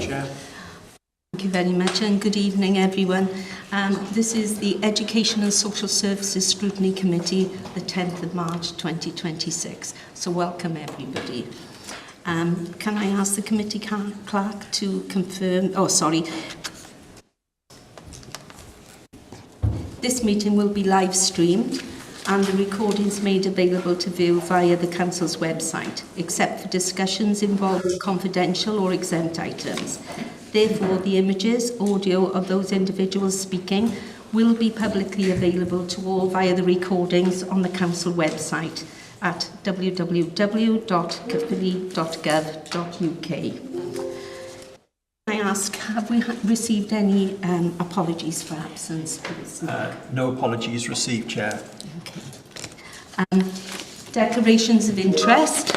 Chair. Thank you very much and good evening everyone. This is the Education and Social Services Scrutiny Committee, the 10th of March 2026. So welcome everybody. Can I ask the committee clerk to confirm, This meeting will be live streamed and the recordings made available to view via the Council's website, except for discussions involving confidential or exempt items. Therefore, the images, audio of those individuals speaking will be publicly available to all via the recordings on the Council website at www.caerphilly.gov.uk. I ask, have we received any apologies for absence, please? No apologies received, Chair. Okay. Declarations of interest.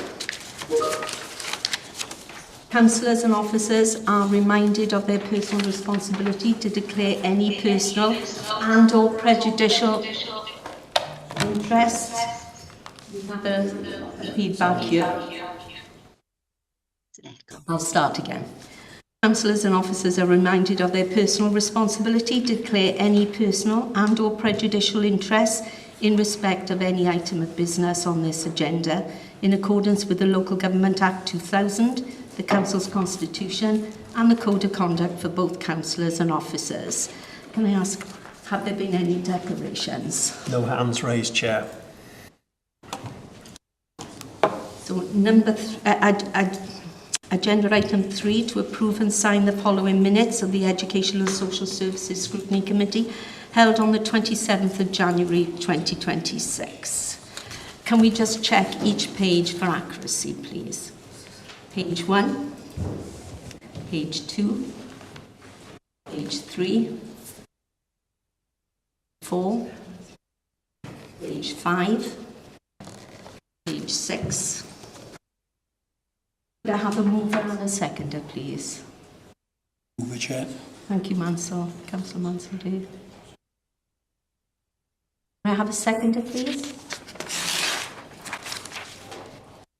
Councillors and officers are reminded of their personal responsibility to declare any personal and or prejudicial interest. We have a feedback here. I'll start again. Councillors and officers are reminded of their personal responsibility to declare any personal and or prejudicial interest in respect of any item of business on this agenda in accordance with the Local Government Act 2000, the Council's Constitution and the Code of Conduct for both councillors and officers. Can I ask, have there been any declarations? No hands raised, Chair. So agenda item 3, to approve and sign the following minutes of the Educational and Social Services Scrutiny Committee held on the 27th of January 2026. Can we just check each page for accuracy, please? Page 1, page 2, page 3, 4, page 5, page 6. Could I have a mover and a seconder, please? Mover, Chair. Thank you, Councillor Mansell, Dave. Can I have a seconder, please?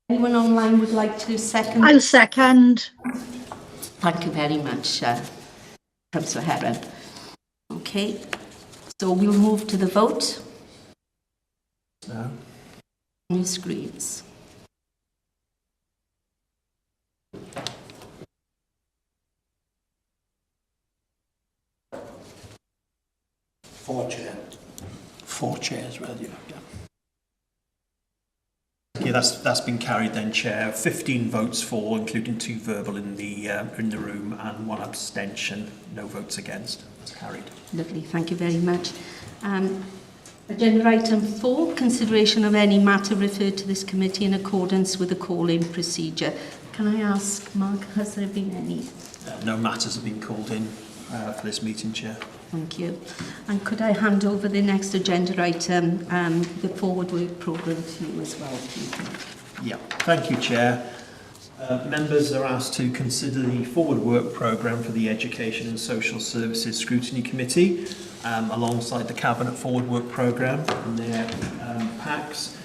Anyone online would like to second? I'll second. Thank you very much, Councillor Heron. Okay, so we'll move to the vote. No. On your screens. Four chairs, well, yeah. Yeah, that's been carried then, Chair. 15 votes for, including 2 verbal in the room, and 1 abstention. No votes against. That's carried. Lovely, thank you very much. Agenda item 4, consideration of any matter referred to this committee in accordance with the call-in procedure. Can I ask, Mark, has there been any? No matters have been called in for this meeting, Chair. Thank you. And could I hand over the next agenda item, the forward work programme, to you as well, please? Yeah, thank you, Chair. Members are asked to consider the forward work programme for the Education and Social Services Scrutiny Committee alongside the Cabinet forward work programme in their packs,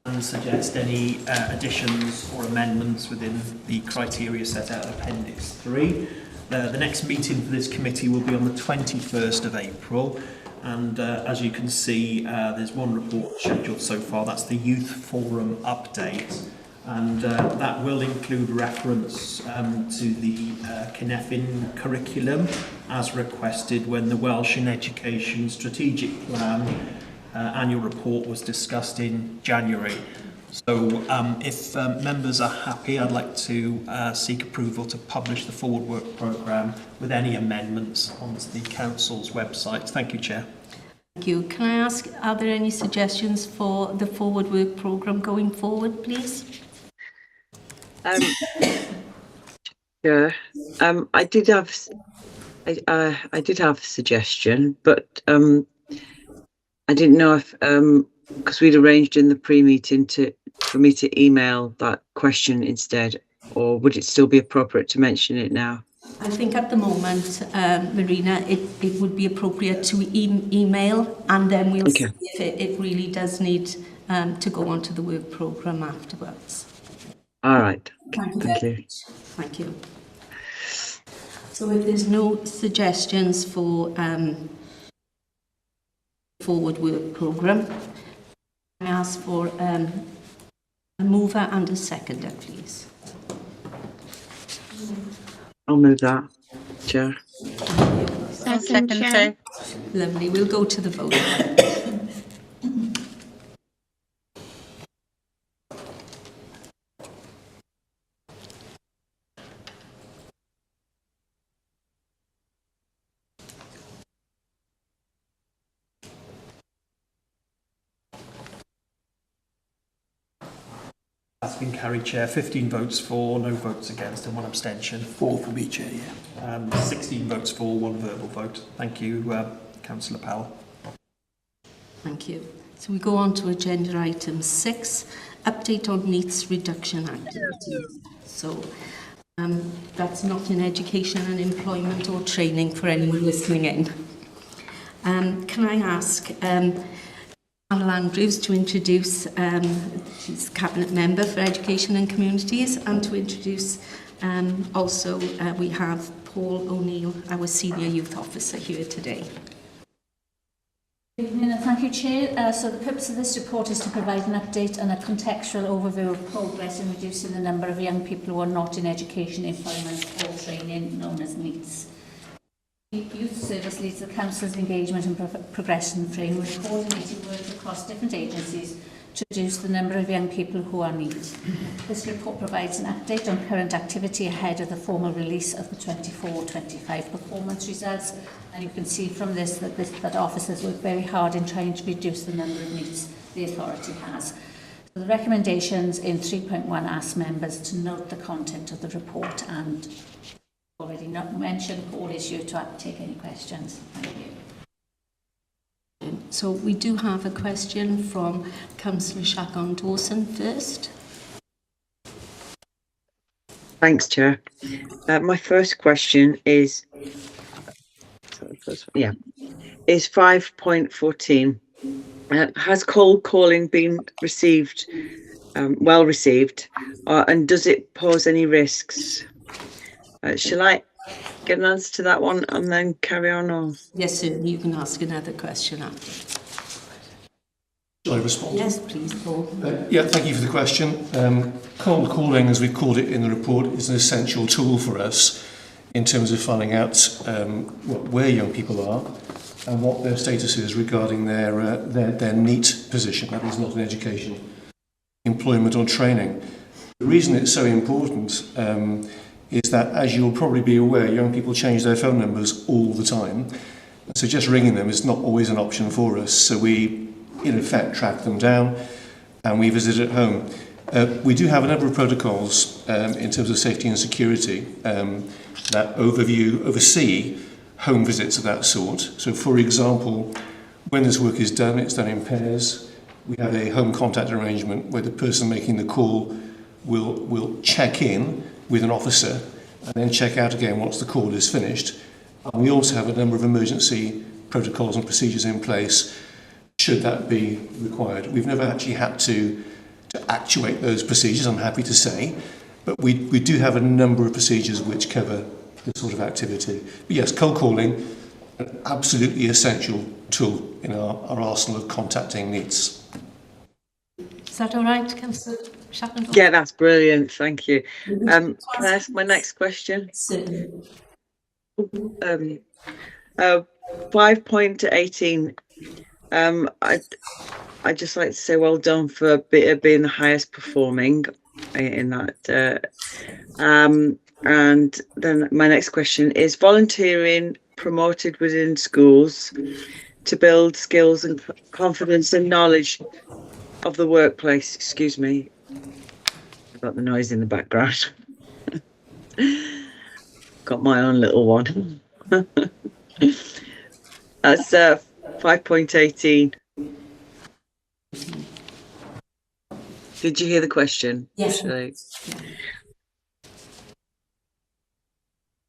and suggest any additions or amendments within the criteria set out in Appendix 3. The next meeting for this committee will be on the 21st of April, and as you can see, there's one report scheduled so far. That's the Youth Forum update, and that will include reference to the Cynefin curriculum as requested when the Welsh in Education Strategic Plan annual report was discussed in January. So if members are happy, I'd like to seek approval to publish the forward work programme with any amendments on the Council's website. Thank you, Chair. Thank you. Can I ask, are there any suggestions for the forward work programme going forward, please? Yeah, I did have a suggestion, but I didn't know if because we'd arranged in the pre-meeting for me to email that question instead, or would it still be appropriate to mention it now? I think at the moment, Marina, it would be appropriate to email, and then we'll see if it really does need to go onto the work programme afterwards. All right. Thank you. Thank you. Thank you. So if there's no suggestions for forward work programme, I ask for a mover and a seconder, please. I'll move that, Chair. Second, Chair. Lovely. We'll go to the vote. That's been carried, Chair. 15 votes for, no votes against and 1 abstention. 4 for me, Chair, yeah. 16 votes for, 1 verbal vote. Thank you, Councillor Powell. Thank you. So we go on to agenda item 6, update on NEETs reduction activities. So that's not in education and employment or training for anyone listening in. Can I ask Carol Andrews to introduce, she's Cabinet Member for Education and Communities, and to introduce also we have Paul O'Neill, our Senior Youth Officer, here today. Good evening and thank you, Chair. So the purpose of this report is to provide an update and a contextual overview of progress in reducing the number of young people who are not in education, employment or training, known as NEETs. Youth Service leads the Council's engagement and progression frame with coordinated work across different agencies to reduce the number of young people who are NEET. This report provides an update on current activity ahead of the formal release of the 24-25 performance results, and you can see from this that officers work very hard in trying to reduce the number of NEETs the authority has. So the recommendations in 3.1 ask members to note the content of the report, and already not mentioned, Paul is here to take any questions. Thank you. So we do have a question from Councillor Shagon Dawson first. Thanks, Chair. My first question is, is 5.14. Has cold calling been received, well received, and does it pose any risks? Shall I get an answer to that one and then carry on? Or? Yes, sir. You can ask another question after. Shall I respond? Yes, please, Paul. Yeah, thank you for the question. Cold calling, as we've called it in the report, is an essential tool for us in terms of finding out where young people are and what their status is regarding their NEET position. That is not in education, employment or training. The reason it's so important is that, as you'll probably be aware, young people change their phone numbers all the time. So just ringing them is not always an option for us. So we, in effect, track them down and we visit at home. We do have a number of protocols in terms of safety and security that oversee home visits of that sort. So, for example, when this work is done, it's done in pairs. We have a home contact arrangement where the person making the call will check in with an officer and then check out again once the call is finished. And we also have a number of emergency protocols and procedures in place should that be required. We've never actually had to actuate those procedures, I'm happy to say, but we do have a number of procedures which cover this sort of activity. But yes, cold calling, an absolutely essential tool in our arsenal of contacting NEETs. Is that all right, Councillor Shackleton? Yeah, that's brilliant. Thank you. Can I ask my next question? Certainly. 5.18. I'd just like to say well done for being the highest performing in that. And then my next question is volunteering promoted within schools to build skills and confidence and knowledge of the workplace. Excuse me. I've got the noise in the background. Got my own little one. That's 5.18. Did you hear the question? Yes.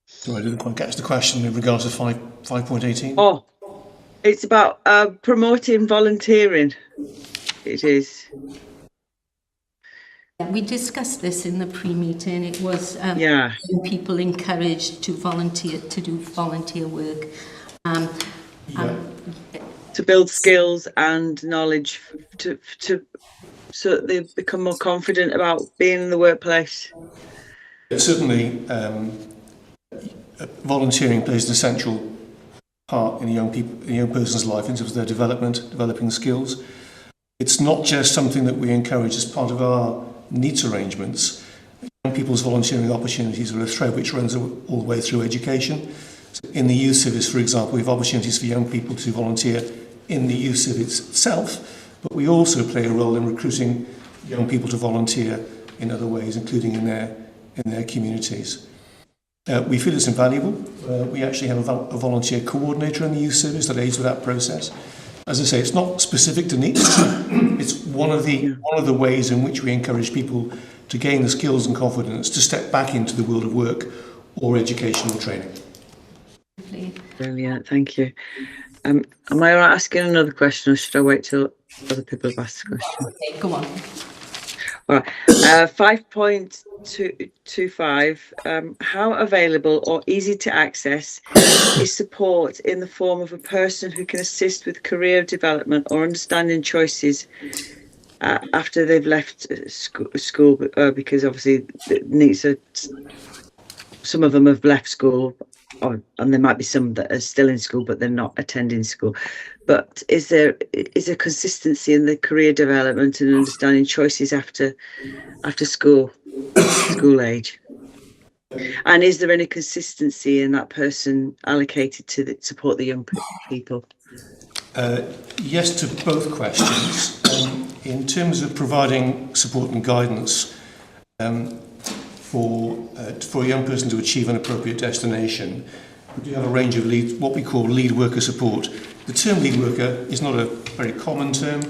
So I didn't quite catch the question in regards to 5.18. Oh, it's about promoting volunteering. It is. We discussed this in the pre-meeting. It was Yeah. people encouraged to volunteer, to do volunteer work. To build skills and knowledge so that they become more confident about being in the workplace. Certainly, volunteering plays an essential part in a young person's life in terms of their developing skills. It's not just something that we encourage as part of our needs arrangements. Young people's volunteering opportunities are a thread which runs all the way through education. So in the youth service, for example, we have opportunities for young people to volunteer in the youth service itself, but we also play a role in recruiting young people to volunteer in other ways, including in their communities. We feel it's invaluable. We actually have a volunteer coordinator in the youth service that aids with that process. As I say, it's not specific to needs. It's one of the ways in which we encourage people to gain the skills and confidence to step back into the world of work or educational training. Brilliant, thank you. Am I all right asking another question, or should I wait till other people have asked the question? Okay, go on. All right. 5.25. How available or easy to access is support in the form of a person who can assist with career development or understanding choices after they've left school? Because obviously it needs some of them have left school, and there might be some that are still in school but they're not attending school. But is there consistency in the career development and understanding choices after school age? And is there any consistency in that person allocated to support the young people? Yes to both questions. In terms of providing support and guidance for a young person to achieve an appropriate destination, we do have a range of what we call lead worker support. The term lead worker is not a very common term.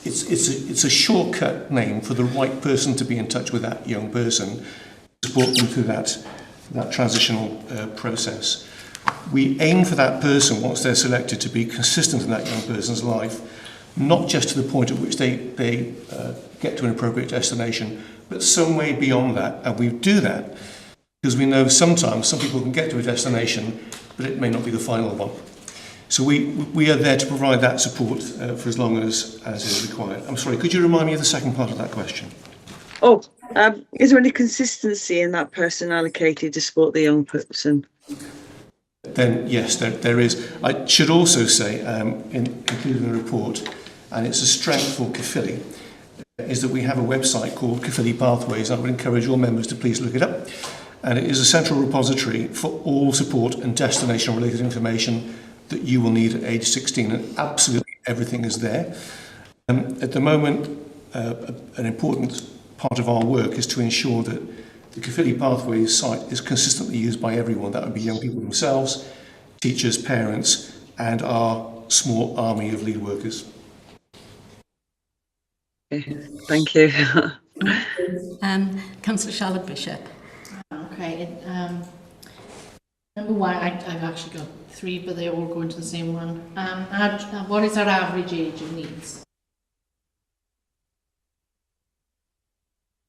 It's a shortcut name for the right person to be in touch with that young person, support them through that transitional process. We aim for that person, once they're selected, to be consistent in that young person's life, not just to the point at which they get to an appropriate destination, but some way beyond that. And we do that because we know sometimes some people can get to a destination, but it may not be the final one. So we are there to provide that support for as long as is required. I'm sorry, could you remind me of the second part of that question? Is there any consistency in that person allocated to support the young person? Then yes, there is. I should also say, included in the report, and it's a strength for Caerphilly, is that we have a website called Caerphilly Pathways. I would encourage all members to please look it up. And it is a central repository for all support and destination related information that you will need at age 16, and absolutely everything is there. At the moment, an important part of our work is to ensure that the Caerphilly Pathways site is consistently used by everyone. That would be young people themselves, teachers, parents, and our small army of lead workers. Okay, thank you. Councillor Charlotte Bishop. Okay. Number one, I've actually got three, but they all go into the same one. What is our average age of needs?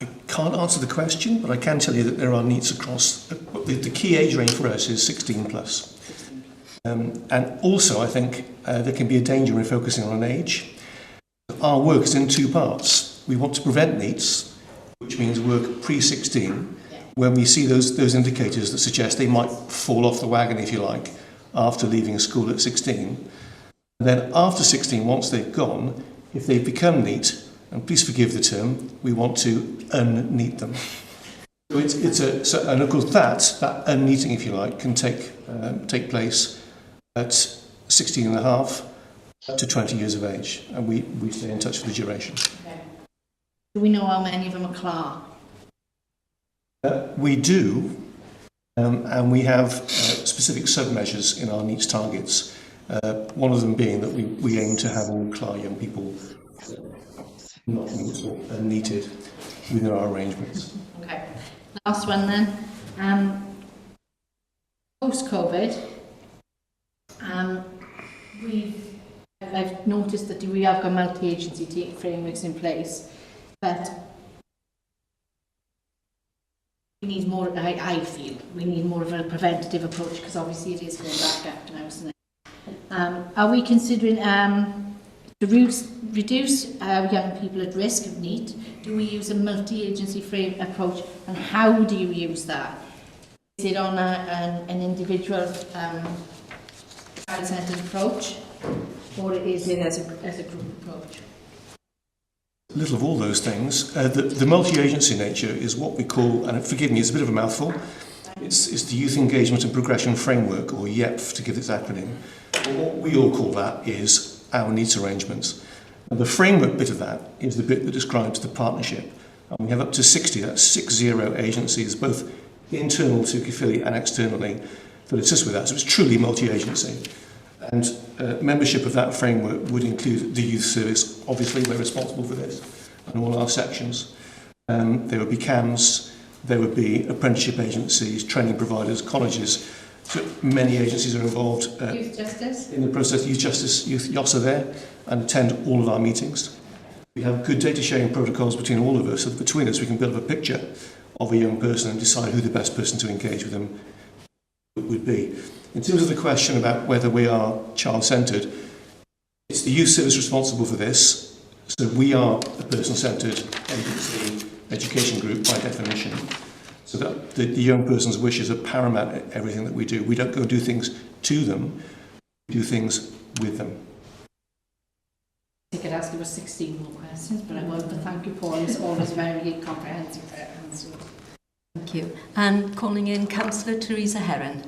I can't answer the question, but I can tell you that there are needs across. The key age range for us is 16 plus. And also, I think there can be a danger in focusing on an age. Our work is in two parts. We want to prevent needs, which means work pre-16, when we see those indicators that suggest they might fall off the wagon, if you like, after leaving school at 16. And then after 16, once they've gone, if they've become neat, and please forgive the term, we want to unneat them. So and of course that unneating, if you like, can take place at 16 and a half to 20 years of age, and we stay in touch for the duration. Okay. Do we know how many of them are CLAR? We do, and we have specific sub-measures in our needs targets. One of them being that we aim to have all CLAR young people not neated within our arrangements. Okay. Last one then. Post-COVID, I've noticed that we have got multi-agency frameworks in place, but we need more, I feel, we need more of a preventative approach because obviously it is going back after now, isn't it? Are we considering to reduce young people at risk of NEET? Do we use a multi-agency frame approach, and how do you use that? Is it on an individual child-centred approach, or is it as a group approach? A little of all those things. The multi-agency nature is what we call, and forgive me, it's a bit of a mouthful, it's the Youth Engagement and Progression Framework, or YEPF to give its acronym. But what we all call that is our needs arrangements. And the framework bit of that is the bit that describes the partnership. And we have up to 60, that's 60 agencies, both internal to Caerphilly and externally, that assist with that. So it's truly multi-agency. And membership of that framework would include the youth service. Obviously, we're responsible for this, and all our sections. There would be CAMS, there would be apprenticeship agencies, training providers, colleges. So many agencies are involved Youth Justice? in the process. Youth Justice, Youth YOS are there and attend all of our meetings. We have good data sharing protocols between all of us, so that between us we can build a picture of a young person and decide who the best person to engage with them would be. In terms of the question about whether we are child-centred, it's the youth service responsible for this. So we are a person-centred agency education group by definition. So that the young person's wishes are paramount at everything that we do. We don't go do things to them, we do things with them. I could ask you 16 more questions, but I won't. But thank you, Paul. It's always very comprehensive answer. Thank you. And calling in Councillor Teresa Heron.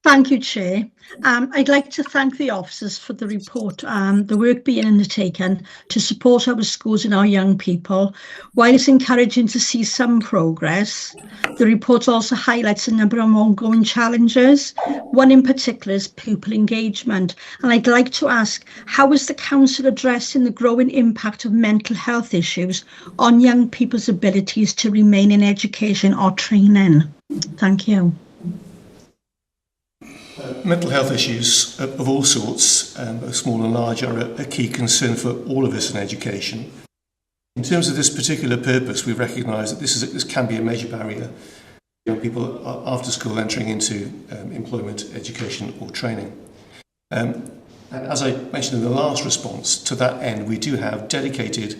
Thank you, Chair. I'd like to thank the officers for the report, the work being undertaken to support our schools and our young people. While it's encouraging to see some progress, the report also highlights a number of ongoing challenges. One in particular is pupil engagement. And I'd like to ask, how is the Council addressing the growing impact of mental health issues on young people's abilities to remain in education or training? Thank you. Mental health issues of all sorts, both small and large, are a key concern for all of us in education. In terms of this particular purpose, we recognise that this can be a major barrier for young people after school entering into employment, education or training. And as I mentioned in the last response, to that end, we do have dedicated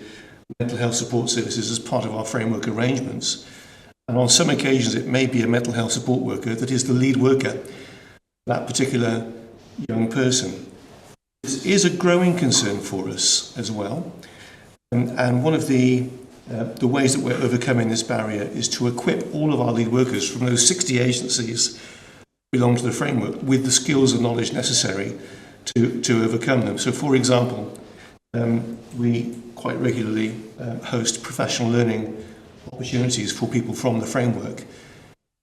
mental health support services as part of our framework arrangements. And on some occasions, it may be a mental health support worker that is the lead worker, that particular young person. This is a growing concern for us as well. And one of the ways that we're overcoming this barrier is to equip all of our lead workers from those 60 agencies that belong to the framework with the skills and knowledge necessary to overcome them. So, for example, we quite regularly host professional learning opportunities for people from the framework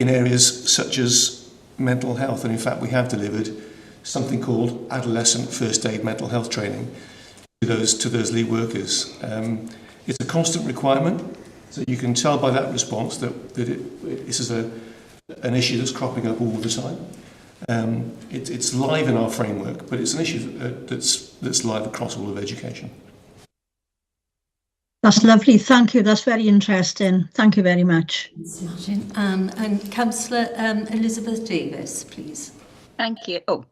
in areas such as mental health, and in fact we have delivered something called adolescent first aid mental health training to those lead workers. It's a constant requirement, so you can tell by that response that this is an issue that's cropping up all the time. It's live in our framework, but it's an issue that's live across all of education. That's lovely. Thank you. That's very interesting. Thank you very much. Thanks, Martin. And Councillor Elizabeth Davis, please. Thank you. Oh,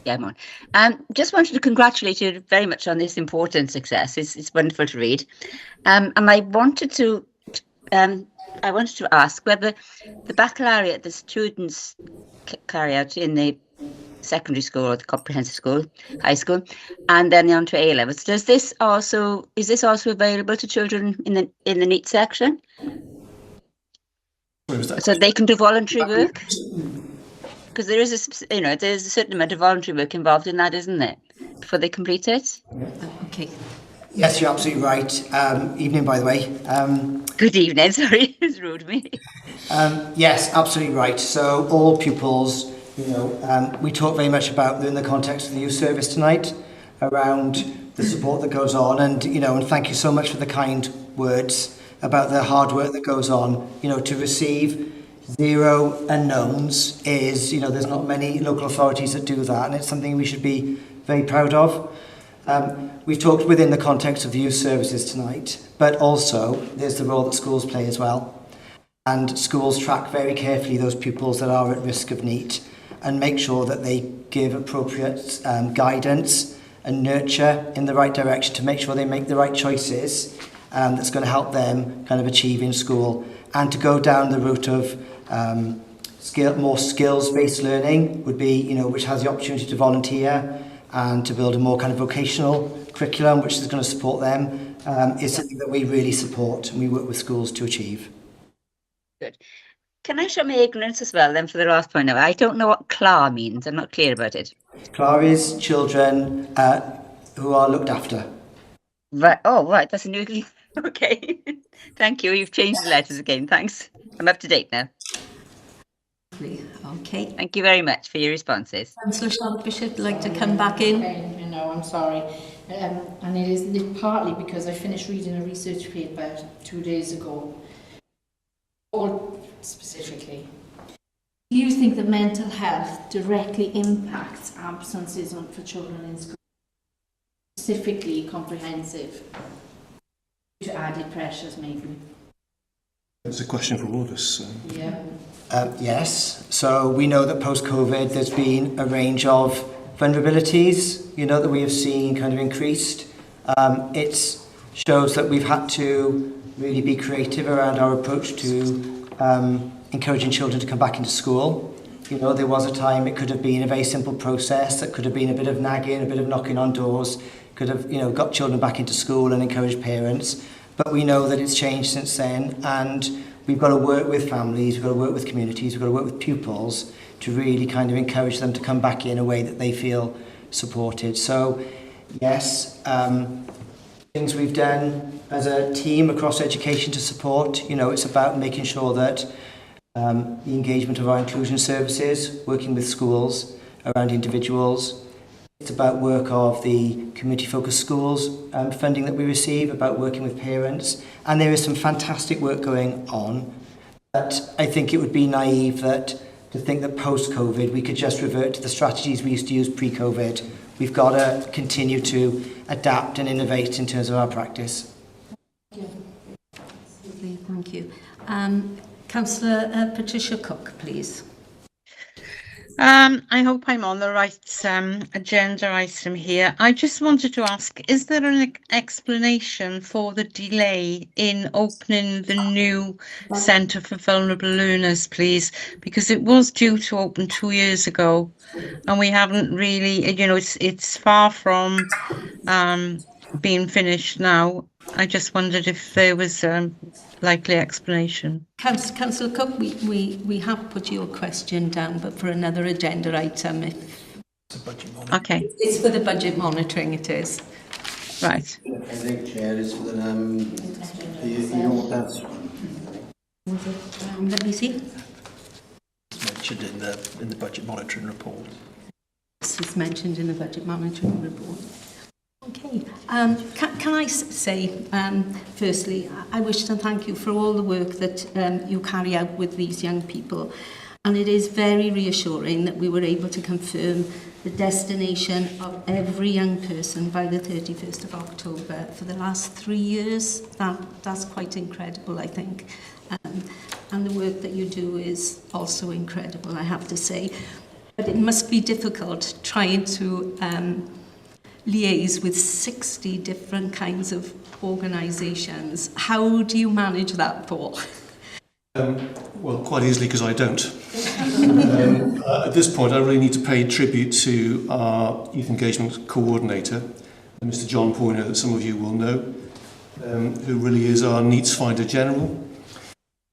yeah, I'm on. Just wanted to congratulate you very much on this important success. It's wonderful to read. And I wanted to ask whether the baccalaureate the students carry out in the secondary school or the comprehensive school, high school, and then on to A levels. Is this also available to children in the NEET section? Where was that? So they can do voluntary work? Because there's a certain amount of voluntary work involved in that, isn't there? Before they complete it. Okay. Yes, you're absolutely right. Evening, by the way. Good evening. Sorry, it's rude of me. Yes, absolutely right. So all pupils, we talk very much about in the context of the youth service tonight around the support that goes on, and and thank you so much for the kind words about the hard work that goes on. To receive 0 unknowns is, there's not many local authorities that do that, and it's something we should be very proud of. We've talked within the context of the youth services tonight, but also there's the role that schools play as well. and schools track very carefully those pupils that are at risk of NEET and make sure that they give appropriate guidance and nurture in the right direction to make sure they make the right choices that's going to help them kind of achieve in school, and to go down the route of more skills-based learning would be, you know, which has the opportunity to volunteer and to build a more kind of vocational curriculum which is going to support them, is something that we really support and we work with schools to achieve. Good. Can I show my ignorance as well then for the last point? I don't know what CLAR means. I'm not clear about it. CLAR is children who are looked after. Right. Oh, right. That's a new... Okay. Thank you. You've changed the letters again. Thanks. I'm up to date now. Okay. Thank you very much for your responses. Councillor Charlotte Bishop would like to come back in. You know, I'm sorry. And it is partly because I finished reading a research paper 2 days ago. Or specifically, do you think that mental health directly impacts absences for children in school? Specifically comprehensive? To added pressures, maybe? It's a question for all of us. Yeah. Yes. So we know that post-COVID there's been a range of vulnerabilities, you know, that we have seen kind of increased. It shows that we've had to really be creative around our approach to encouraging children to come back into school. You know, there was a time it could have been a very simple process that could have been a bit of nagging, a bit of knocking on doors, could have, you know, got children back into school and encouraged parents. But we know that it's changed since then, and we've got to work with families, we've got to work with communities, we've got to work with pupils to really kind of encourage them to come back in a way that they feel supported. So, yes, things we've done as a team across education to support, you know, it's about making sure that the engagement of our inclusion services, working with schools around individuals. It's about work of the community-focused schools funding that we receive, about working with parents. And there is some fantastic work going on. But I think it would be naive to think that post-COVID we could just revert to the strategies we used to use pre-COVID. We've got to continue to adapt and innovate in terms of our practice. Thank you. Councillor Patricia Cook, please. I hope I'm on the right agenda item here. I just wanted to ask, is there an explanation for the delay in opening the new Centre for Vulnerable Learners, please? Because it was due to open 2 years ago and we haven't really, you know, it's far from being finished now. I just wondered if there was a likely explanation. Councillor Cook, we have put your question down, but for another agenda item. Okay. It's for the budget monitoring, it is. Right. I think, Chair, is for the, you know what that's... Let me see. It's mentioned in the budget monitoring report. This is mentioned in the budget monitoring report. Okay. Can I say, firstly, I wish to thank you for all the work that you carry out with these young people. And it is very reassuring that we were able to confirm the destination of every young person by the 31st of October for the last 3 years. That's quite incredible, I think. And the work that you do is also incredible, I have to say. But it must be difficult trying to liaise with 60 different kinds of organisations. How do you manage that, Paul? Well, quite easily, because I don't. At this point, I really need to pay tribute to our Youth Engagement Coordinator, Mr. John Poyner, that some of you will know, who really is our Needs Finder General.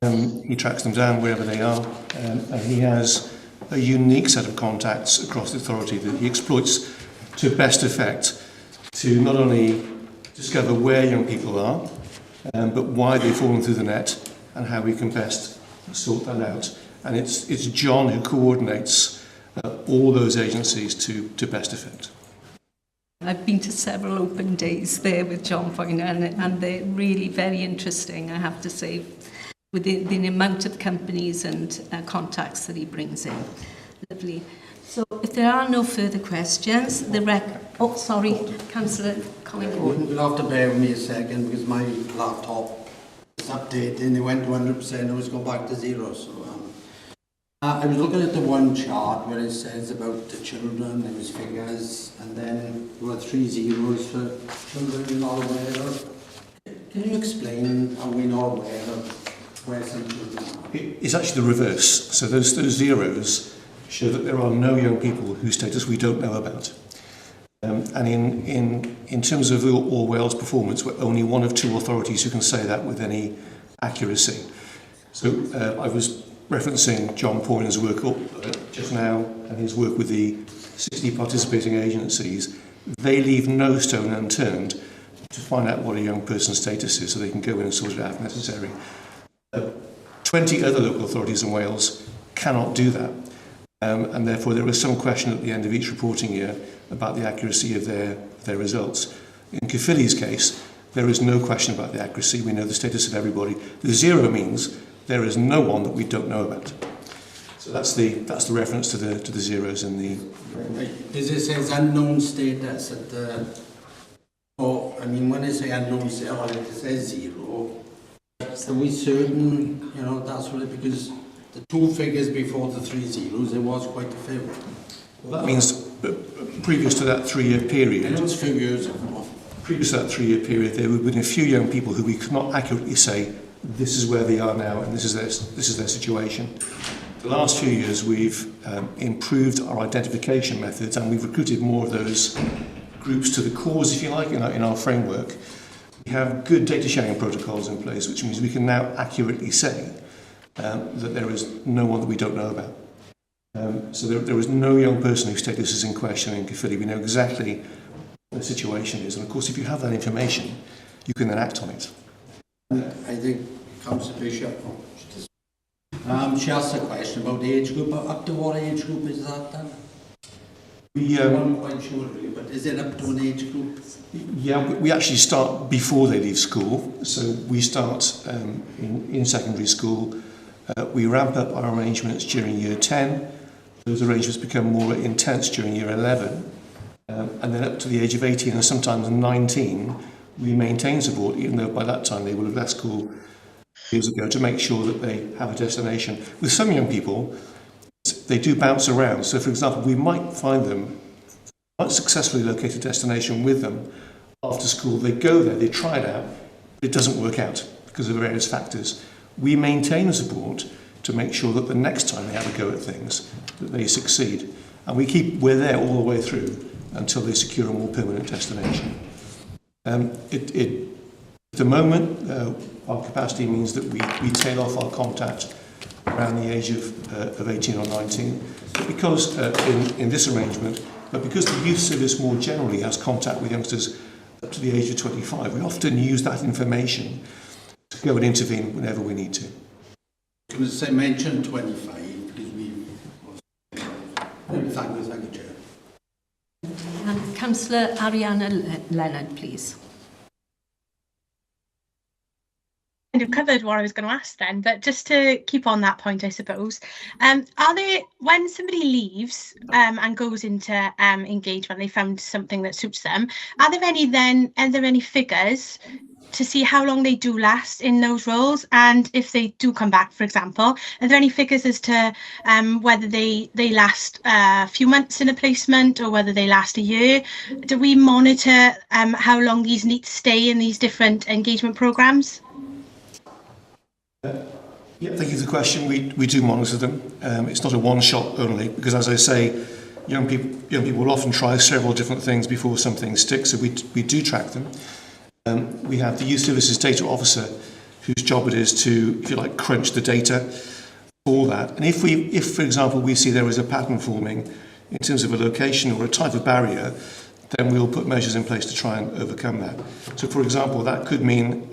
He tracks them down wherever they are, and he has a unique set of contacts across the authority that he exploits to best effect to not only discover where young people are, but why they've fallen through the net and how we can best sort that out. And it's John who coordinates all those agencies to best effect. I've been to several open days there with John Poyner, and they're really very interesting, I have to say, with the amount of companies and contacts that he brings in. Lovely. So if there are no further questions, oh, sorry, Councillor Colin Gordon. You'll have to bear with me a second because my laptop is it's updating. They went to 100%, now it's gone back to zero. So I was looking at the one chart where it says about the children, there was figures, and then there were 3 zeros for children we're not aware of. Can you explain how we're not aware of where some children are? It's actually the reverse. So those zeros show that there are no young people whose status we don't know about. And in terms of All Wales performance, we're only one of 2 authorities who can say that with any accuracy. So I was referencing John Poyner's work just now and his work with the 60 participating agencies. They leave no stone unturned to find out what a young person's status is so they can go in and sort it out if necessary. 20 other local authorities in Wales cannot do that. And therefore there is some question at the end of each reporting year about the accuracy of their results. In Caerphilly's case, there is no question about the accuracy. We know the status of everybody. The 0 means there is no one that we don't know about. So that's the reference to the zeros in the. Because it says unknown status at the. Oh, I mean, when I say unknown status, it says 0. Are we certain, you know, that's what it, because the 2 figures before the 3 zeros, there was quite a few. Well, that means previous to that 3-year period. And those figures. Previous to that 3-year period, there would have been a few young people who we could not accurately say this is where they are now and this is their situation. The last few years, we've improved our identification methods and we've recruited more of those groups to the cause, if you like, in our framework. We have good data sharing protocols in place, which means we can now accurately say that there is no one that we don't know about. So there is no young person whose status is in question in Caerphilly. We know exactly what the situation is. And of course, if you have that information, you can then act on it. I think Councillor Bishop, she asked a question about the age group. Up to what age group is that then? I'm not quite sure really, but is it up to an age group? Yeah, we actually start before they leave school. So we start in secondary school. We ramp up our arrangements during year 10. Those arrangements become more intense during year 11. And then up to the age of 18 and sometimes 19, we maintain support, even though by that time they will have left school years ago, to make sure that they have a destination. With some young people, they do bounce around. So, for example, we might successfully locate a destination with them after school. They go there, they try it out, it doesn't work out because of various factors. We maintain support to make sure that the next time they have a go at things, that they succeed. And we're there all the way through until they secure a more permanent destination. At the moment, our capacity means that we tail off our contact around the age of 18 or 19. But because in this arrangement, but because the youth service more generally has contact with youngsters up to the age of 25, we often use that information to go and intervene whenever we need to. Can I say mention 25 because thank you, Chair. And Councillor Ariana Leonard, please. You've covered what I was going to ask then, but just to keep on that point, I suppose, are there, when somebody leaves and goes into engagement, they found something that suits them, are there any figures to see how long they do last in those roles? And if they do come back, for example, are there any figures as to whether they last a few months in a placement or whether they last a year? Do we monitor how long these need to stay in these different engagement programmes? Yeah, thank you for the question. We do monitor them. It's not a one-shot only, because as I say, young people will often try several different things before something sticks, so we do track them. We have the Youth Services Data Officer, whose job it is to, if you like, crunch the data for that. And if for example, we see there is a pattern forming in terms of a location or a type of barrier, then we'll put measures in place to try and overcome that. So, for example, that could mean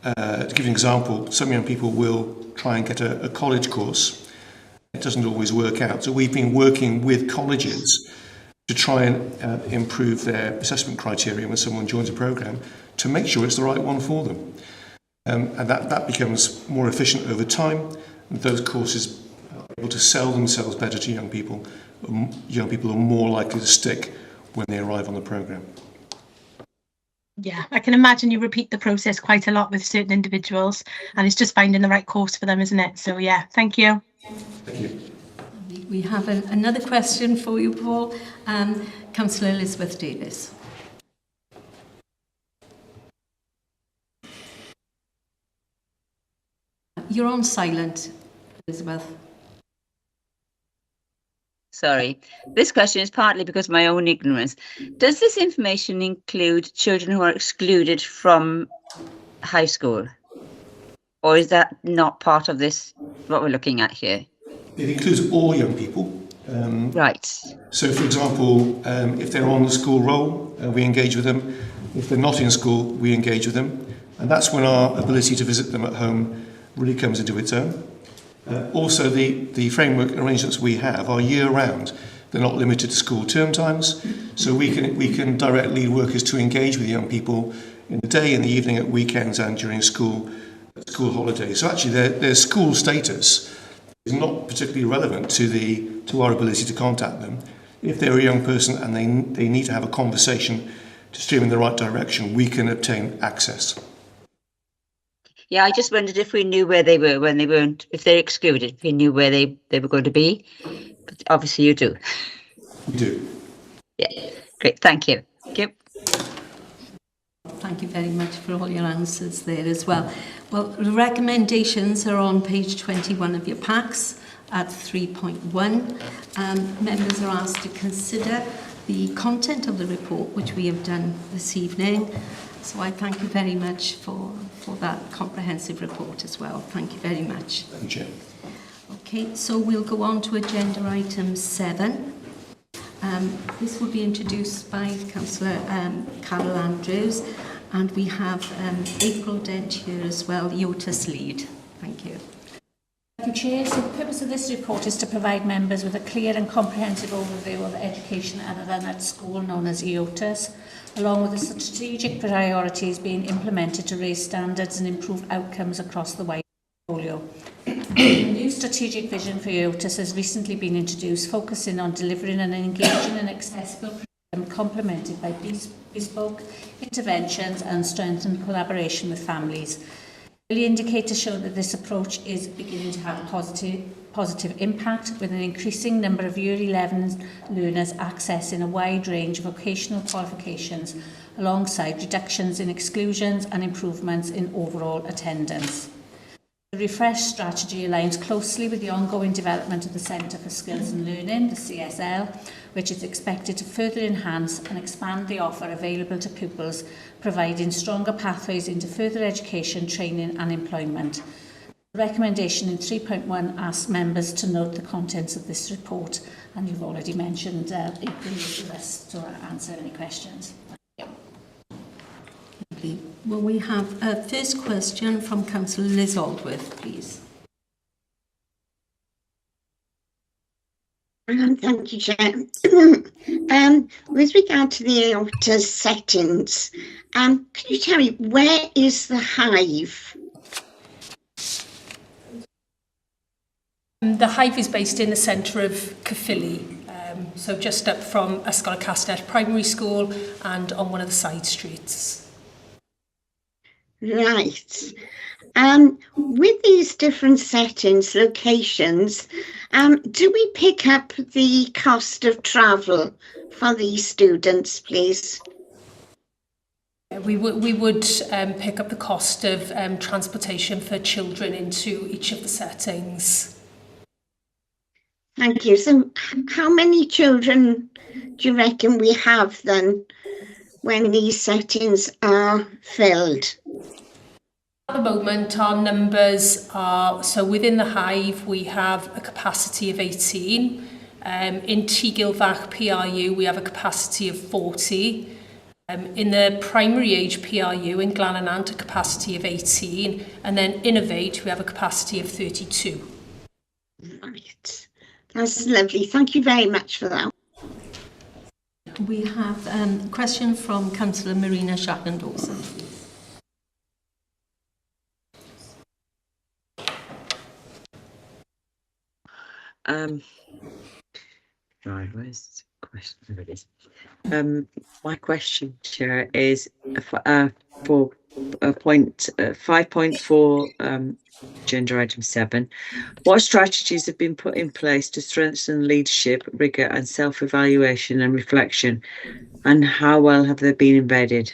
to give you an example, some young people will try and get a college course. It doesn't always work out. So we've been working with colleges to try and improve their assessment criteria when someone joins a programme to make sure it's the right one for them. And that becomes more efficient over time. And those courses are able to sell themselves better to young people. Young people are more likely to stick when they arrive on the programme. Yeah, I can imagine you repeat the process quite a lot with certain individuals, and it's just finding the right course for them, isn't it? So yeah, thank you. Thank you. We have another question for you, Paul. Councillor Elizabeth Davis. You're on silent, Elizabeth. Sorry. This question is partly because of my own ignorance. Does this information include children who are excluded from high school? Or is that not part of this, what we're looking at here? It includes all young people. Right. So, for example, if they're on the school roll, we engage with them. If they're not in school, we engage with them. And that's when our ability to visit them at home really comes into its own. Also, the framework arrangements we have are year-round. They're not limited to school term times. So we can direct lead workers to engage with young people in the day, in the evening, at weekends and during school holidays. So actually their school status is not particularly relevant to our ability to contact them. If they're a young person and they need to have a conversation to steer in the right direction, we can obtain access. Yeah, I just wondered if we knew where they were when they weren't, if they're excluded, if we knew where they were going to be. But obviously you do. We do. Yeah, great, thank you. Thank you. Thank you very much for all your answers there as well. Well, the recommendations are on page 21 of your packs at 3.1. Members are asked to consider the content of the report, which we have done this evening. So I thank you very much for that comprehensive report as well. Thank you very much. Thank you, Chair. Okay, so we'll go on to agenda item 7. This will be introduced by Councillor Carol Andrews, and we have April Dent here as well, IOTAS lead. Thank you. Thank you, Chair. So the purpose of this report is to provide members with a clear and comprehensive overview of education other than at school, known as IOTAS, along with the strategic priorities being implemented to raise standards and improve outcomes across the wider portfolio. A new strategic vision for IOTAS has recently been introduced, focusing on delivering an engaging and accessible programme complemented by bespoke interventions and strengthened collaboration with families. Early indicators show that this approach is beginning to have a positive impact, with an increasing number of Year 11 learners accessing a wide range of vocational qualifications, alongside reductions in exclusions and improvements in overall attendance. The refresh strategy aligns closely with the ongoing development of the Centre for Skills and Learning, the CSL, which is expected to further enhance and expand the offer available to pupils, providing stronger pathways into further education, training and employment. The recommendation in 3.1 asks members to note the contents of this report, and you've already mentioned April with us to answer any questions. Well, we have a first question from Councillor Liz Aldworth, please. Thank you, Chair. With regard to the IOTA settings, can you tell me where is the hive? The hive is based in the centre of Caerphilly, so just up from Ysgol Castell Primary School and on one of the side streets. Right. With these different settings, locations, do we pick up the cost of travel for these students, please? We would pick up the cost of transportation for children into each of the settings. Thank you. So how many children do you reckon we have then when these settings are filled? At the moment, our numbers are, so within the hive, we have a capacity of 18. In Tigilfach PRU, we have a capacity of 40. In the primary age PRU in Glananant, a capacity of 18. And then Innovate, we have a capacity of 32. Right. That's lovely. Thank you very much for that. We have a question from Councillor Marina Shackendorsen. Right, where's the question. There it is. My question, Chair, is for point 5.4, agenda item 7. What strategies have been put in place to strengthen leadership, rigour and self-evaluation and reflection, and how well have they been embedded?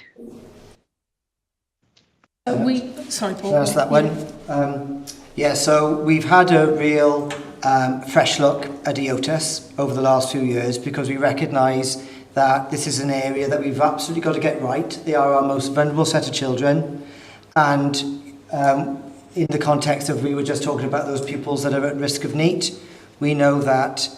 Sorry, Paul. Can I ask that one? Yeah, so we've had a real fresh look at EOTUS over the last few years because we recognise that this is an area that we've absolutely got to get right. They are our most vulnerable set of children, and in the context of we were just talking about those pupils that are at risk of NEET, we know that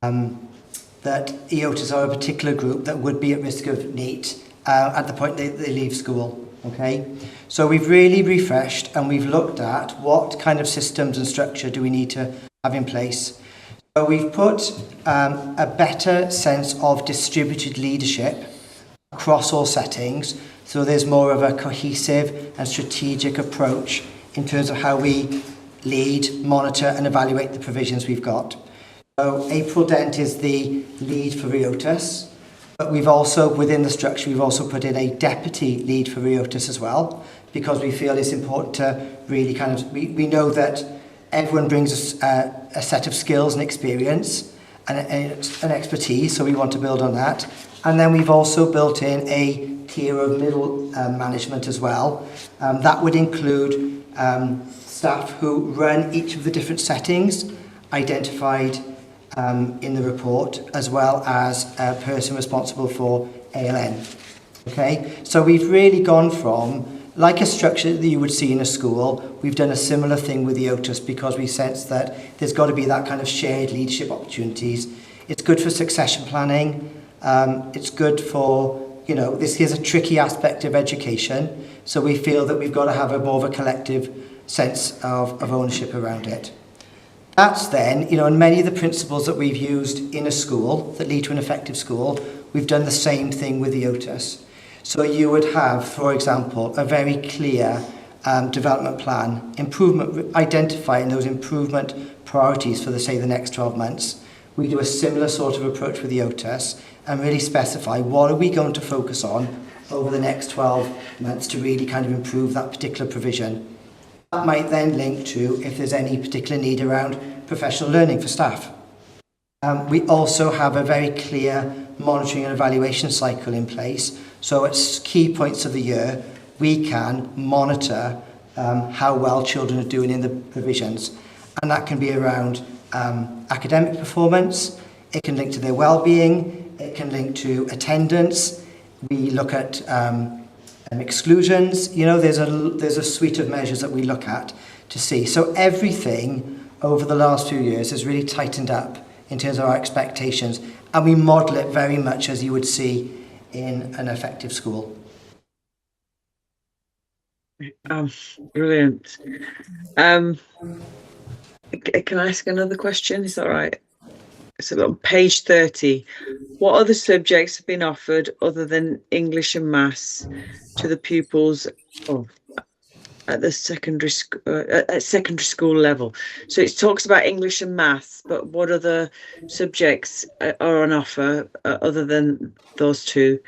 that EOTUS are a particular group that would be at risk of NEET at the point they leave school. Okay, so we've really refreshed and we've looked at what kind of systems and structure do we need to have in place. So we've put a better sense of distributed leadership across all settings, so there's more of a cohesive and strategic approach in terms of how we lead, monitor and evaluate the provisions we've got. So April Dent is the lead for EOTUS, but we've also, within the structure, we've also put in a deputy lead for EOTUS as well, because we feel it's important to really kind of, we know that everyone brings a set of skills and experience and expertise, so we want to build on that. And then we've also built in a tier of middle management as well. That would include staff who run each of the different settings identified in the report, as well as a person responsible for ALN. Okay, so we've really gone from, like a structure that you would see in a school, we've done a similar thing with the EOTUS because we sense that there's got to be that kind of shared leadership opportunities. It's good for succession planning. It's good for, you know, this is a tricky aspect of education, so we feel that we've got to have a more of a collective sense of ownership around it. That's then, you know, and many of the principles that we've used in a school that lead to an effective school, we've done the same thing with the EOTUS. So you would have, for example, a very clear development plan, identifying those improvement priorities for, say, the next 12 months. We do a similar sort of approach with the EOTUS and really specify what are we going to focus on over the next 12 months to really kind of improve that particular provision. That might then link to if there's any particular need around professional learning for staff. We also have a very clear monitoring and evaluation cycle in place. So at key points of the year, we can monitor how well children are doing in the provisions. And that can be around academic performance, it can link to their well-being, it can link to attendance. We look at exclusions. You know, there's a suite of measures that we look at to see. So everything over the last few years has really tightened up in terms of our expectations, and we model it very much as you would see in an effective school. Brilliant. Can I ask another question? Is that right? So on page 30, what other subjects have been offered other than English and Maths to the pupils at the secondary school level? So it talks about English and Maths, but what other subjects are on offer other than those two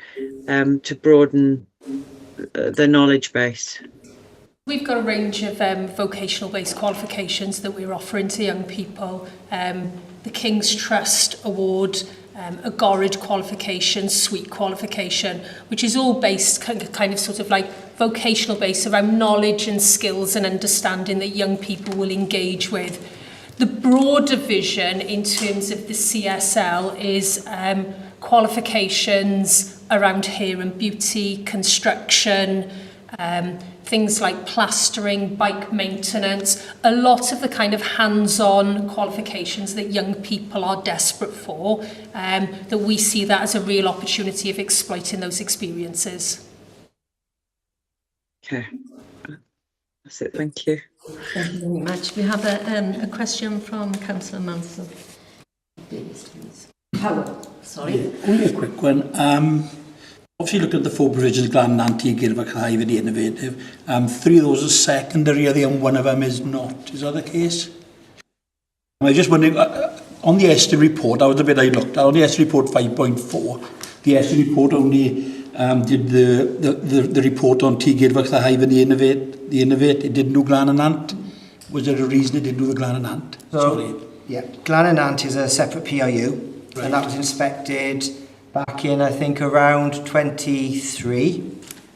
to broaden the knowledge base? We've got a range of vocational-based qualifications that we're offering to young people. The King's Trust Award, a GORID qualification, SWEET qualification, which is all based kind of sort of like vocational based around knowledge and skills and understanding that young people will engage with. The broader vision in terms of the CSL is qualifications around hair and beauty, construction, things like plastering, bike maintenance, a lot of the kind of hands-on qualifications that young people are desperate for, that we see that as a real opportunity of exploiting those experiences. Okay, that's it, thank you. Thank you very much. We have a question from Councillor Manson. Sorry. Only a quick one. Obviously, looking at the 4 provisions, Glan, Nanty, Girva, Caerdydd, and Innovative, 3 of those are secondary, and one of them is not. Is that the case? I'm just wondering, on the Estin report, that was the bit I looked at, on the Estin report 5.4, the Estin report only did the report on T. Gilfach, the Hive and the Innovate. It didn't do Glan and Ant. Was there a reason it didn't do the Glan and Ant? Sorry. Yeah, Glan and Ant is a separate PRU, Right. and that was inspected back in, I think, around 23.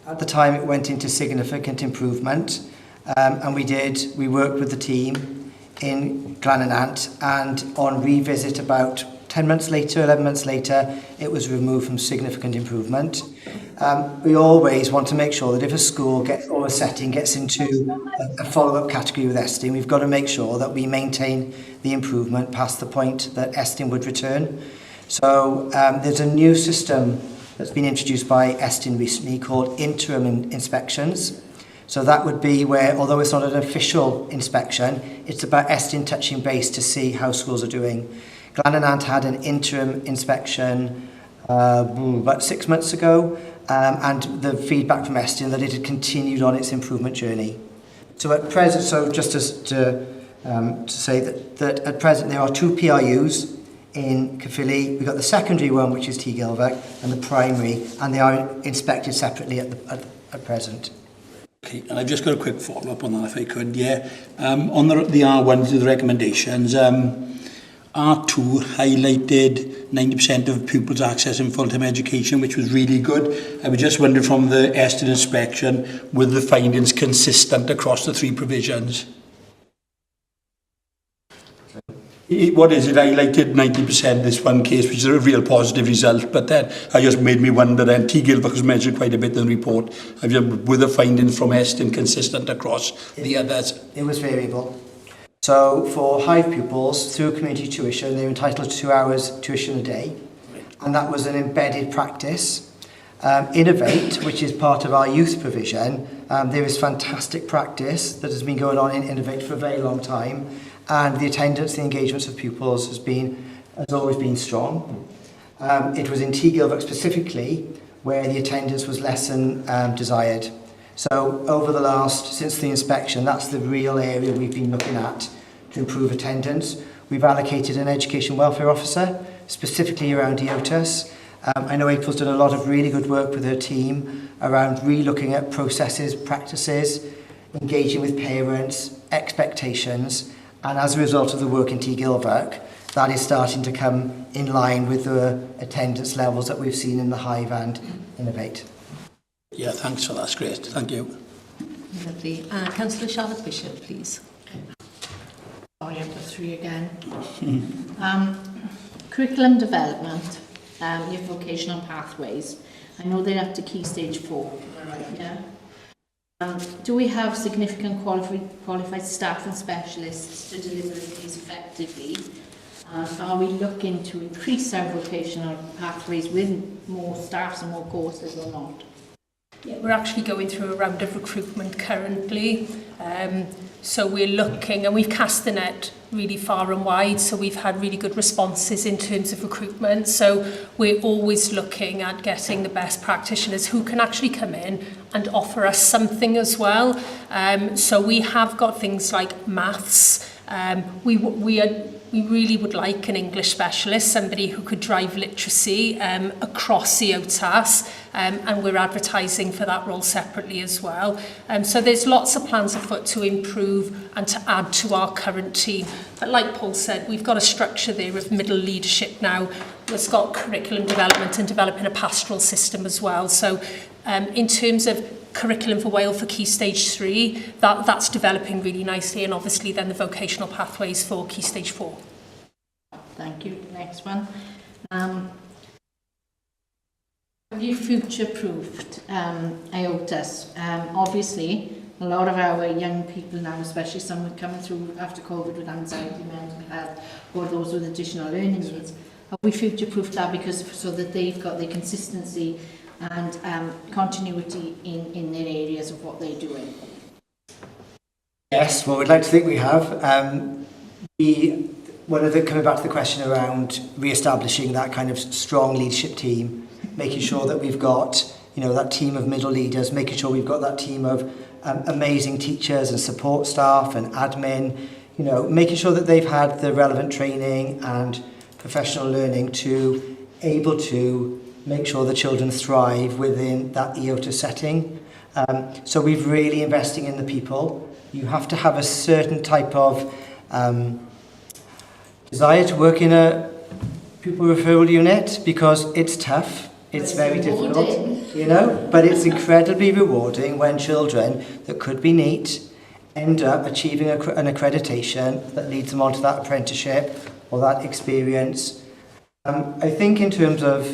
At the time, it went into significant improvement, and we worked with the team in Glan and Ant, and on revisit about 10 months later, 11 months later, it was removed from significant improvement. We always want to make sure that if a school or a setting gets into a follow-up category with Estin, we've got to make sure that we maintain the improvement past the point that Estin would return. So there's a new system that's been introduced by Estin recently called interim inspections. So that would be where, although it's not an official inspection, it's about Estin touching base to see how schools are doing. Glan and Ant had an interim inspection about 6 months ago, and the feedback from Estin that it had continued on its improvement journey. So at present, so just to say that at present there are 2 PRUs in Caerphilly. We've got the secondary one, which is T. Gilfach, and the primary, and they are inspected separately at present. Okay, and I've just got a quick follow-up on that, if I could. Yeah, on the R1, the recommendations, R2 highlighted 90% of pupils accessing full-time education, which was really good. I was just wondering from the Estin inspection, were the findings consistent across the 3 provisions? What is it? Highlighted 90% this one case, which is a real positive result, but then I just made me wonder then, T. Gilfach was mentioned quite a bit in the report. Were the findings from Estin consistent across the others? It was variable. So for Hive pupils, through community tuition, they're entitled to 2 hours tuition a day, and that was an embedded practice. Innovate, which is part of our youth provision, there is fantastic practice that has been going on in Innovate for a very long time, and the attendance, the engagements of pupils has always been strong. It was in T. Gilfach specifically where the attendance was less than desired. So over since the inspection, that's the real area we've been looking at to improve attendance. We've allocated an education welfare officer, specifically around EOTUS. I know April's done a lot of really good work with her team around re-looking at processes, practices, engaging with parents, expectations, and as a result of the work in T. Gilfach, that is starting to come in line with the attendance levels that we've seen in the Hive and Innovate. Yeah, thanks for that. That's great. Thank you. Lovely. Councillor Charlotte Bishop, please. Sorry, I've got 3 again. Curriculum development, your vocational pathways. I know they're up to Key Stage 4, right? Yeah. Do we have significant qualified staff and specialists to deliver these effectively? Are we looking to increase our vocational pathways with more staff and more courses or not? Yeah, we're actually going through a round of recruitment currently. So we're looking, and we've cast the net really far and wide, so we've had really good responses in terms of recruitment. So we're always looking at getting the best practitioners who can actually come in and offer us something as well. So we have got things like maths. We really would like an English specialist, somebody who could drive literacy across EOTUS, and we're advertising for that role separately as well. So there's lots of plans afoot to improve and to add to our current team. But like Paul said, we've got a structure there of middle leadership now that's got curriculum development and developing a pastoral system as well. So in terms of curriculum for Wales for Key Stage 3, that's developing really nicely, and obviously then the vocational pathways for Key Stage 4. Thank you. Next one. Have you future-proofed EOTUS? Obviously, a lot of our young people now, especially some coming through after COVID with anxiety, mental health, or those with additional learning needs, have we future-proofed that so that they've got the consistency and continuity in their areas of what they're doing? Yes, well, we'd like to think we have. Coming back to the question around re-establishing that kind of strong leadership team, making sure that we've got, that team of middle leaders, making sure we've got that team of amazing teachers and support staff and admin, you know, making sure that they've had the relevant training and professional learning to able to make sure the children thrive within that EOTA setting. So we've really investing in the people. You have to have a certain type of desire to work in a pupil referral unit because it's tough. It's very difficult, you know, but it's incredibly rewarding when children that could be neat end up achieving an accreditation that leads them onto that apprenticeship or that experience. I think in terms of,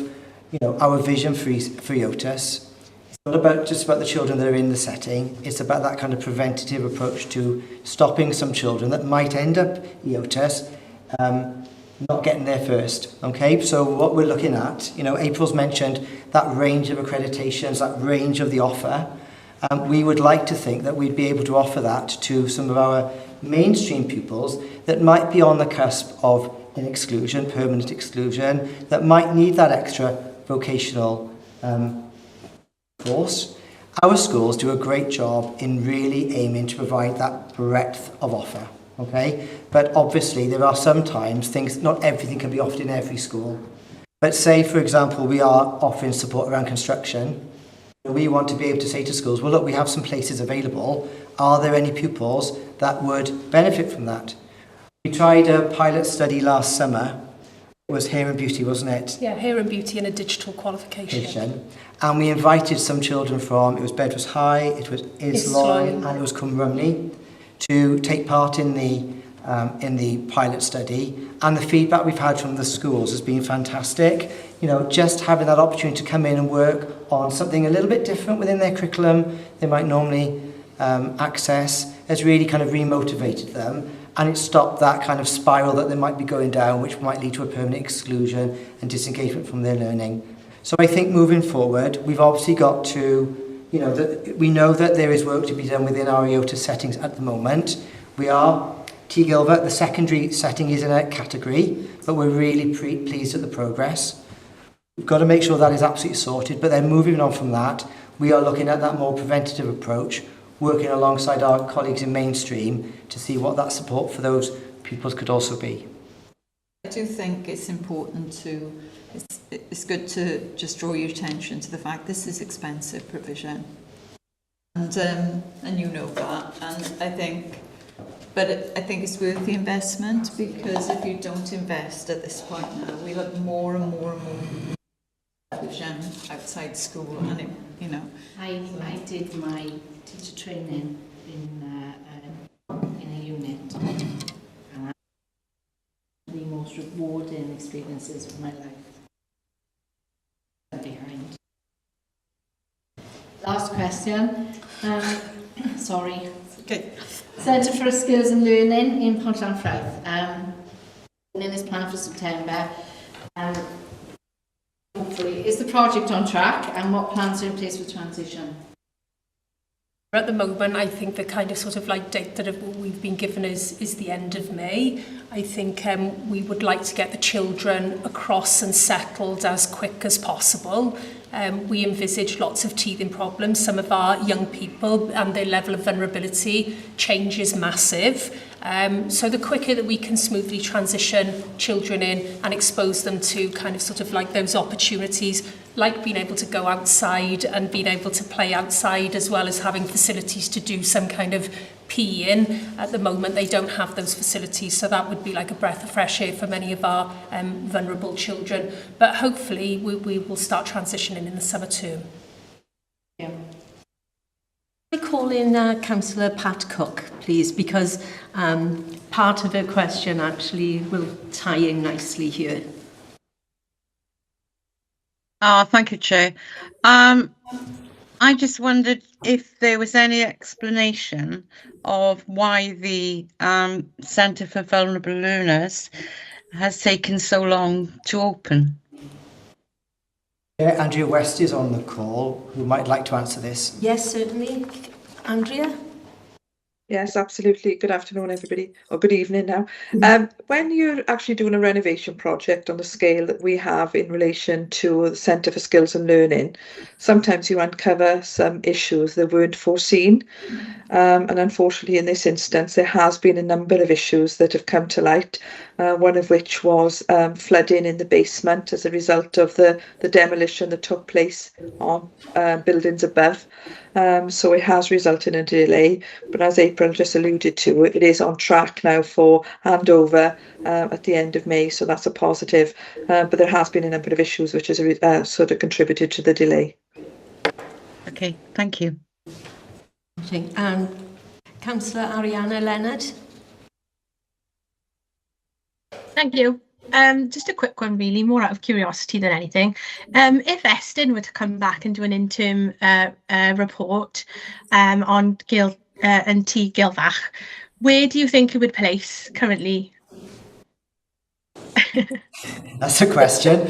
you know, our vision for EOTAS, it's not about just about the children that are in the setting. It's about that kind of preventative approach to stopping some children that might end up EOTAS not getting there first. Okay, so what we're looking at, you know, April's mentioned that range of accreditations, that range of the offer. We would like to think that we'd be able to offer that to some of our mainstream pupils that might be on the cusp of an exclusion, permanent exclusion, that might need that extra vocational course. Our schools do a great job in really aiming to provide that breadth of offer, okay? But obviously there are sometimes things, not everything can be offered in every school. But say, for example, we are offering support around construction. We want to be able to say to schools, well, look, we have some places available. Are there any pupils that would benefit from that? We tried a pilot study last summer. It was hair and beauty, wasn't it? Yeah, hair and beauty and a digital qualification. And we invited some children from, it was Bedwas High, it was Islwyn, and it was Cwmrymni to take part in the pilot study. And the feedback we've had from the schools has been fantastic. You know, just having that opportunity to come in and work on something a little bit different within their curriculum they might normally access has really kind of remotivated them. And it stopped that kind of spiral that they might be going down, which might lead to a permanent exclusion and disengagement from their learning. So I think moving forward, we've obviously got to, you know, we know that there is work to be done within our EOTA settings at the moment. We are, T. Gilbert, the secondary setting is in a category, but we're really pleased at the progress. We've got to make sure that is absolutely sorted, but then moving on from that, we are looking at that more preventative approach, working alongside our colleagues in mainstream to see what that support for those pupils could also be. I do think it's important to, it's good to just draw your attention to the fact this is expensive provision. And you know that, and I think it's worth the investment, because if you don't invest at this point now, we'll have more and more and more provision outside school, and it, you know. I did my teacher training in a unit, and the most rewarding experiences of my life behind. Last question. Sorry. Okay. Centre for Skills and Learning in Pont-Ffraeth. Opening is planned for September. Hopefully, is the project on track, and what plans are in place for transition? At the moment, I think the kind of sort of like date that we've been given is the end of May. I think we would like to get the children across and settled as quick as possible. We envisage lots of teething problems. Some of our young people and their level of vulnerability change is massive. So the quicker that we can smoothly transition children in and expose them to kind of sort of like those opportunities, like being able to go outside and being able to play outside, as well as having facilities to do some kind of PE in. At the moment, they don't have those facilities, so that would be like a breath of fresh air for many of our vulnerable children. But hopefully we will start transitioning in the summer term. Yeah. I call in Councillor Pat Cook, please, because part of her question actually will tie in nicely here. Thank you, Chair. I just wondered if there was any explanation of why the Centre for Vulnerable Learners has taken so long to open. Andrea West is on the call, who might like to answer this. Yes, certainly. Andrea? Yes, absolutely. Good afternoon, everybody, or good evening now. When you're actually doing a renovation project on the scale that we have in relation to the Centre for Skills and Learning, sometimes you uncover some issues that weren't foreseen. And unfortunately, in this instance, there has been a number of issues that have come to light, one of which was flooding in the basement as a result of the demolition that took place on buildings above. So it has resulted in a delay, but as April just alluded to, it is on track now for handover at the end of May, so that's a positive. But there has been a number of issues which has sort of contributed to the delay. Okay, thank you. Councillor Ariana Leonard. Thank you. Just a quick one, really, more out of curiosity than anything. If Eston were to come back and do an interim report on and T Gilfach, where do you think it would place currently? That's a question.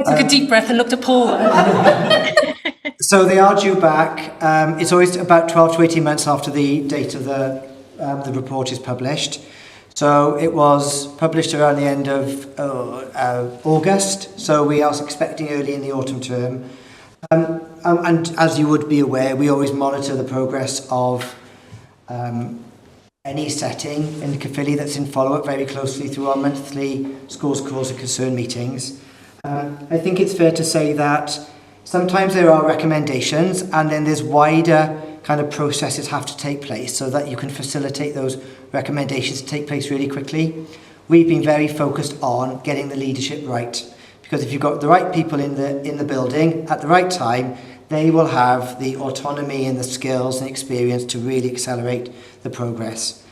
Took a deep breath and looked at Paul. So they are due back. It's always about 12 to 18 months after the date of the report is published. So it was published around the end of August. So we are expecting early in the autumn term. And as you would be aware, we always monitor the progress of any setting in Caerphilly that's in follow-up very closely through our monthly schools cause of concern meetings. I think it's fair to say that sometimes there are recommendations and then there's wider kind of processes have to take place so that you can facilitate those recommendations to take place really quickly. We've been very focused on getting the leadership right, because if you've got the right people in the building at the right time, they will have the autonomy and the skills and experience to really accelerate the progress.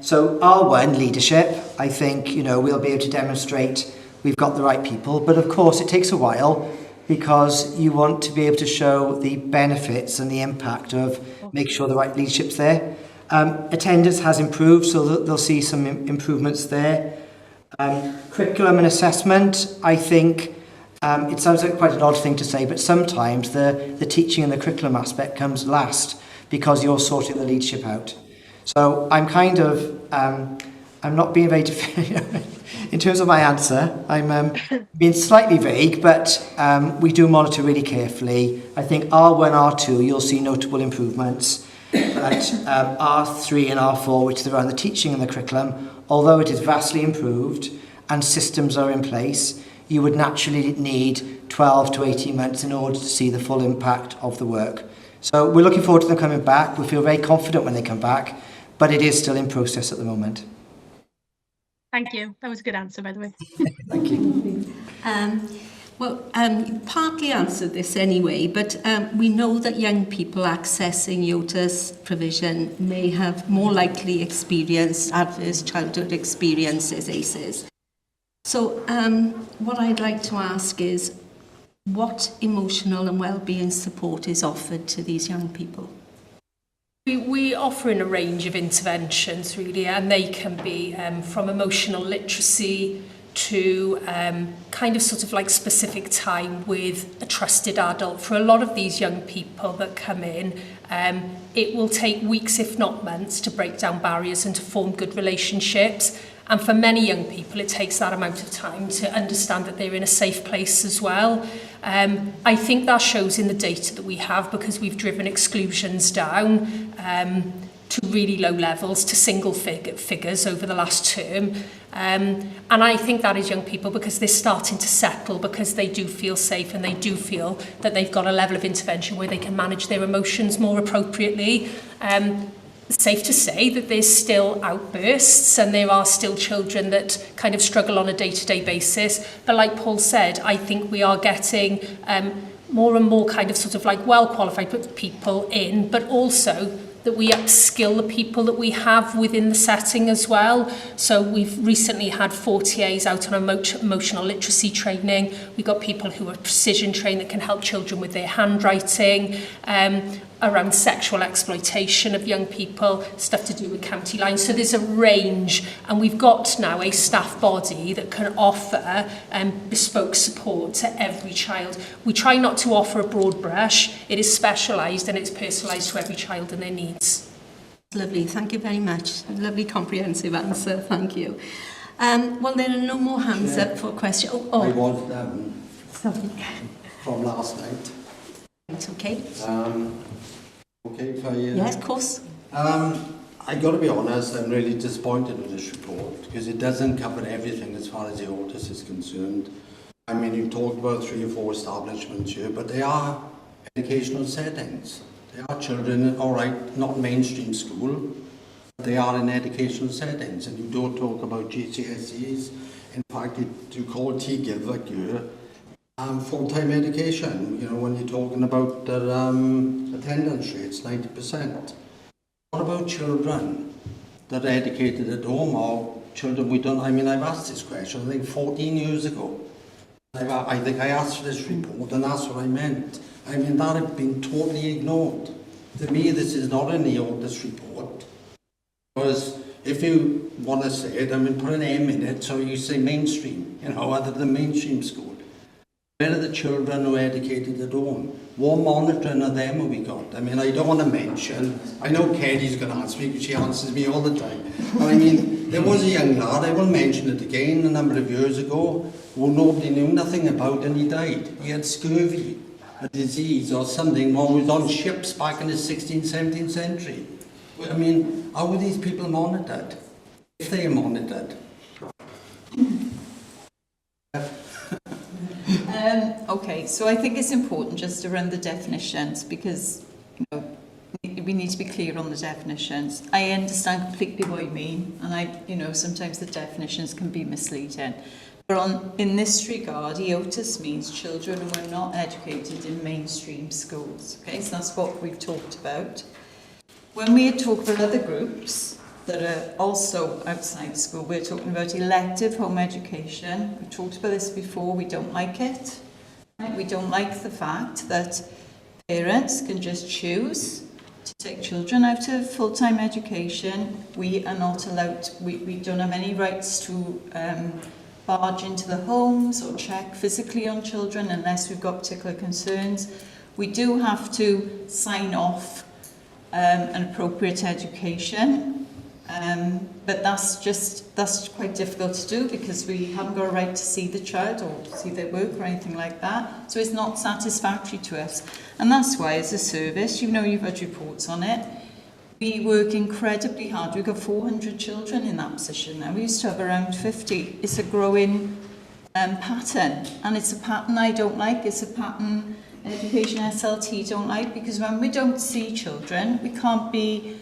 So R1 leadership, I think, we'll be able to demonstrate we've got the right people, but of course it takes a while because you want to be able to show the benefits and the impact of make sure the right leadership's there. Attendance has improved, so they'll see some improvements there. Curriculum and assessment, I think, it sounds like quite an odd thing to say, but sometimes the teaching and the curriculum aspect comes last because you're sorting the leadership out. So I'm kind of, I'm not being very in terms of my answer, I'm being slightly vague, but we do monitor really carefully. I think R1, R2, you'll see notable improvements. But R3 and R4, which is around the teaching and the curriculum, although it is vastly improved and systems are in place, you would naturally need 12 to 18 months in order to see the full impact of the work. So we're looking forward to them coming back. We feel very confident when they come back, but it is still in process at the moment. Thank you. That was a good answer, by the way. Thank you. You partly answered this anyway, but we know that young people accessing YOTA's provision may have more likely experienced adverse childhood experiences, ACEs. So what I'd like to ask is, what emotional and well-being support is offered to these young people? We offer in a range of interventions, really, and they can be from emotional literacy to kind of sort of like specific time with a trusted adult. For a lot of these young people that come in, it will take weeks, if not months, to break down barriers and to form good relationships. And for many young people, it takes that amount of time to understand that they're in a safe place as well. I think that shows in the data that we have, because we've driven exclusions down to really low levels, to single figures over the last term. And I think that is young people because they're starting to settle, because they do feel safe and they do feel that they've got a level of intervention where they can manage their emotions more appropriately. It's safe to say that there's still outbursts and there are still children that kind of struggle on a day-to-day basis. But like Paul said, I think we are getting more and more kind of sort of like well-qualified people in, but also that we upskill the people that we have within the setting as well. So we've recently had 4 TAs out on emotional literacy training. We've got people who are precision trained that can help children with their handwriting. around sexual exploitation of young people, stuff to do with county lines. So there's a range, and we've got now a staff body that can offer bespoke support to every child. We try not to offer a broad brush. It is specialised and it's personalised to every child and their needs. Lovely, thank you very much. Lovely comprehensive answer, thank you. Well, there are no more hands up for questions. I was sorry. From last night. It's okay. Okay, if I... yes, of course. I got to be honest, I'm really disappointed with this report because it doesn't cover everything as far as the autis is concerned. I mean, you've talked about 3 or 4 establishments here, but they are educational settings. They are children, all right, not mainstream school, but they are in educational settings. And you don't talk about GCSEs. In fact, you call TGIV like you full-time education. You know, when you're talking about the attendance rates, 90%. What about children that are educated at home or children we don't? I mean, I've asked this question, I think 14 years ago. I think I asked for this report and that's what I meant. I mean, that had been totally ignored. To me, this is not in the autis report. Because if you want to say it, I mean, put an M in it so you say mainstream, you know, other than mainstream school. Where are the children who are educated at home? What monitoring of them have we got? I mean, I don't want to mention, I know Kerry's going to answer me because she answers me all the time. But I mean, there was a young lad, I will mention it again, a number of years ago, who nobody knew nothing about and he died. He had scurvy, a disease or something, one was on ships back in the 16th, 17th century. I mean, how were these people monitored? If they are monitored. Okay, so I think it's important just to run the definitions because, you know, we need to be clear on the definitions. I understand completely what you mean, and sometimes the definitions can be misleading. But in this regard, EOTIS means children who are not educated in mainstream schools. Okay, so that's what we've talked about. When we talk about other groups that are also outside school, we're talking about elective home education. We've talked about this before, we don't like it. Right? We don't like the fact that parents can just choose to take children out of full-time education. We are not allowed, we don't have any rights to barge into the homes or check physically on children unless we've got particular concerns. We do have to sign off an appropriate education. But that's quite difficult to do because we haven't got a right to see the child or see their work or anything like that. So it's not satisfactory to us. And that's why as a service, you've had reports on it, we work incredibly hard. We've got 400 children in that position now. We used to have around 50. It's a growing pattern. And it's a pattern I don't like. It's a pattern Education SLT don't like because when we don't see children, we can't be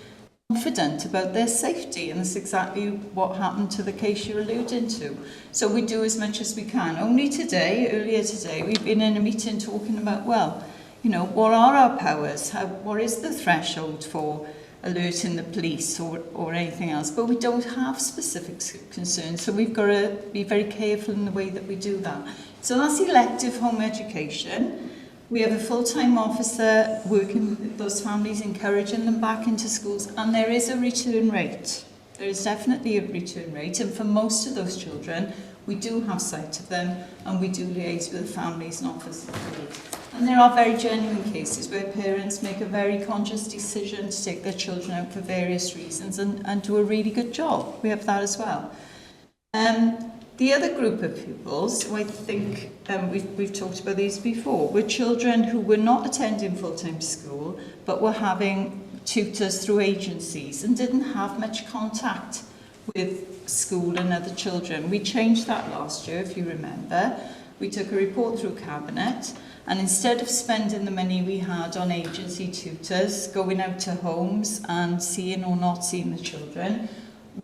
confident about their safety, and that's exactly what happened to the case you're alluding to. So we do as much as we can. Earlier today, we've been in a meeting talking about, well, what are our powers? What is the threshold for alerting the police or anything else? But we don't have specific concerns, so we've got to be very careful in the way that we do that. So that's elective home education. We have a full-time officer working with those families, encouraging them back into schools, and there is a return rate. There is definitely a return rate, and for most of those children, we do have sight of them, and we do liaise with the families and offer support. And there are very genuine cases where parents make a very conscious decision to take their children out for various reasons and do a really good job. We have that as well. The other group of pupils, who I think we've talked about these before, were children who were not attending full-time school, but were having tutors through agencies and didn't have much contact with school and other children. We changed that last year, if you remember. We took a report through Cabinet, and instead of spending the money we had on agency tutors, going out to homes and seeing or not seeing the children,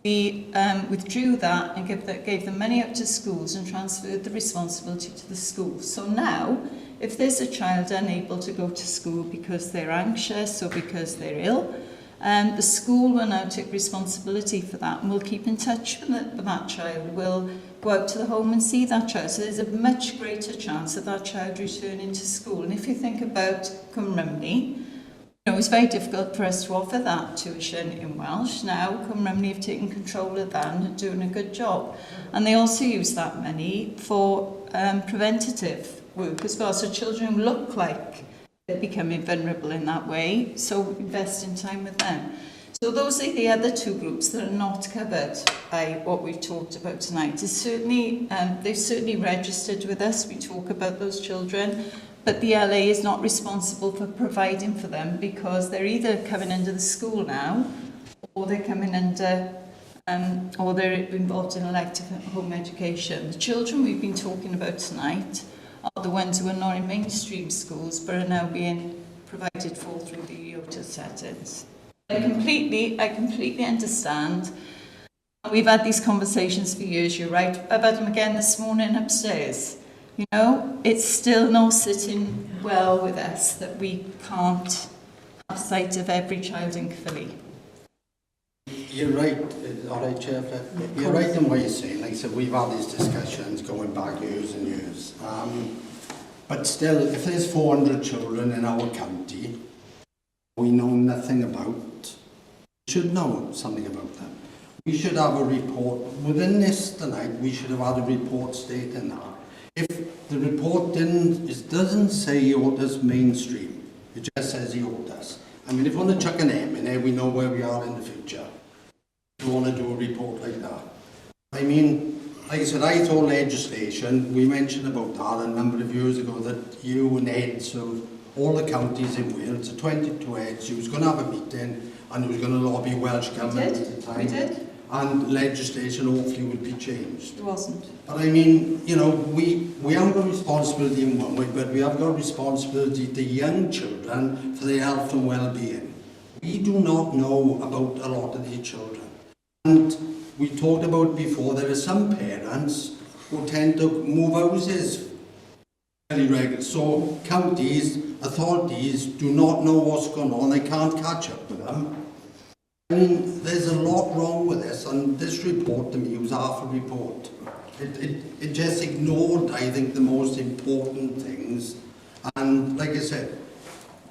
we withdrew that and gave the money up to schools and transferred the responsibility to the schools. So now, if there's a child unable to go to school because they're anxious or because they're ill, the school will now take responsibility for that, and we'll keep in touch with that child. We'll go out to the home and see that child. So there's a much greater chance of that child returning to school. And if you think about Cwmrymni, it's very difficult for us to offer that tuition in Welsh. Now, Cymru have taken control of that and are doing a good job. And they also use that money for preventative work as well. So children who look like they're becoming vulnerable in that way, so invest in time with them. So those are the other two groups that are not covered by what we've talked about tonight. It's certainly, they've certainly registered with us. We talk about those children. But the LA is not responsible for providing for them because they're either coming under the school now or they're coming under, or they're involved in elective home education. The children we've been talking about tonight are the ones who are not in mainstream schools but are now being provided for through the IOTA settings. I completely understand. We've had these conversations for years, you're right. I've had them again this morning upstairs. You know, it's still not sitting well with us that we can't have sight of every child in Caerphilly. You're right, all right, Chair. You're right in what you're saying. Like I said, we've had these discussions going back years and years. But still, if there's 400 children in our county we know nothing about, we should know something about them. We should have a report. Within this tonight, we should have had a report stating that. If the report doesn't say IOTA's mainstream, it just says IOTA's. I mean, if we want to chuck an M in there, we know where we are in the future. We want to do a report like that. I mean, like I said, I thought legislation, we mentioned about that a number of years ago, that you and heads of all the counties in Wales, the 22 heads, you was going to have a meeting and you was going to lobby Welsh government at the time. We did. And legislation hopefully would be changed. It wasn't. But I mean, you know, we haven't got responsibility in one way, but we have got responsibility to young children for their health and well-being. We do not know about a lot of these children. And we talked about before, there are some parents who tend to move houses very regularly. So counties, authorities do not know what's going on, they can't catch up with them. I mean, there's a lot wrong with this, and this report to me was half a report. It just ignored, I think, the most important things. And like I said,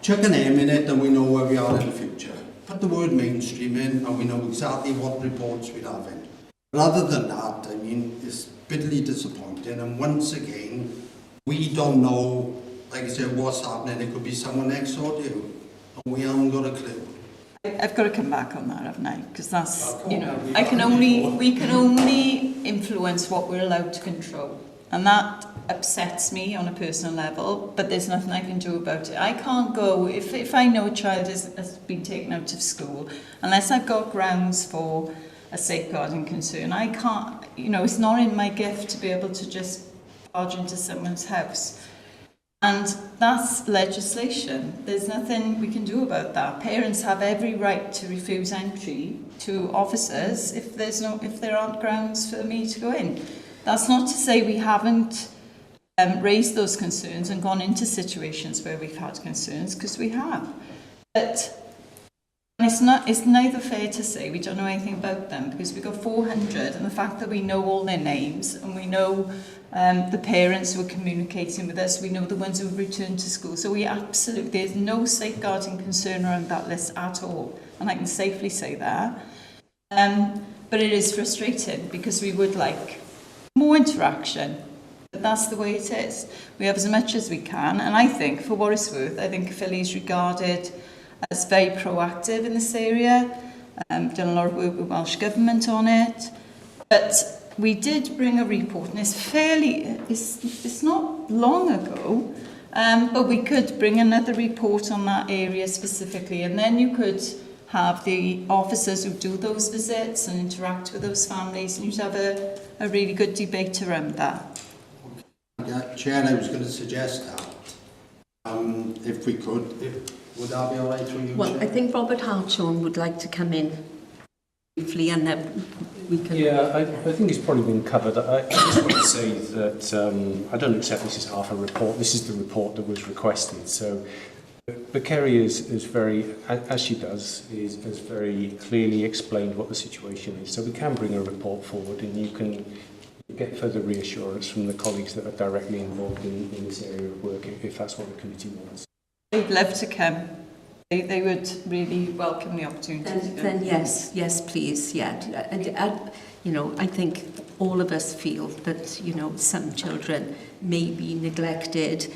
chuck an M in it and we know where we are in the future. Put the word mainstream in and we know exactly what reports we'll have in. But other than that, I mean, it's bitterly disappointing. And once again, we don't know, like I said, what's happening. It could be someone next door to you, and we haven't got a clue. I've got to come back on that, haven't I? Because that's, you know, we can only influence what we're allowed to control. And that upsets me on a personal level, but there's nothing I can do about it. I can't go, if I know a child has been taken out of school, unless I've got grounds for a safeguarding concern, I can't, you know, it's not in my gift to be able to just barge into someone's house. And that's legislation. There's nothing we can do about that. Parents have every right to refuse entry to officers if there aren't grounds for me to go in. That's not to say we haven't raised those concerns and gone into situations where we've had concerns, because we have. But it's neither fair to say we don't know anything about them, because we've got 400, and the fact that we know all their names and we know the parents who are communicating with us, we know the ones who have returned to school. So there's no safeguarding concern around that list at all. And I can safely say that. But it is frustrating because we would like more interaction. But that's the way it is. We have as much as we can. And I think, for what it's worth, I think Caerphilly is regarded as very proactive in this area. Done a lot of work with Welsh Government on it. But we did bring a report, and it's not long ago, but we could bring another report on that area specifically, and then you could have the officers who do those visits and interact with those families, and you'd have a really good debate around that. Yeah, Chair, I was going to suggest that, if we could, would that be all right with you? Well, Chair? I think Robert Hartshorn would like to come in briefly, and then we can... Yeah, I think it's probably been covered. I just want to say that I don't accept this as half a report. This is the report that was requested. So, but Kerry is very, as she does, has very clearly explained what the situation is. So we can bring a report forward, and you can get further reassurance from the colleagues that are directly involved in this area of work, if that's what the committee wants. I'd love to come. they would really welcome the opportunity. Then yes, please, yeah. You know, I think all of us feel that, you know, some children may be neglected,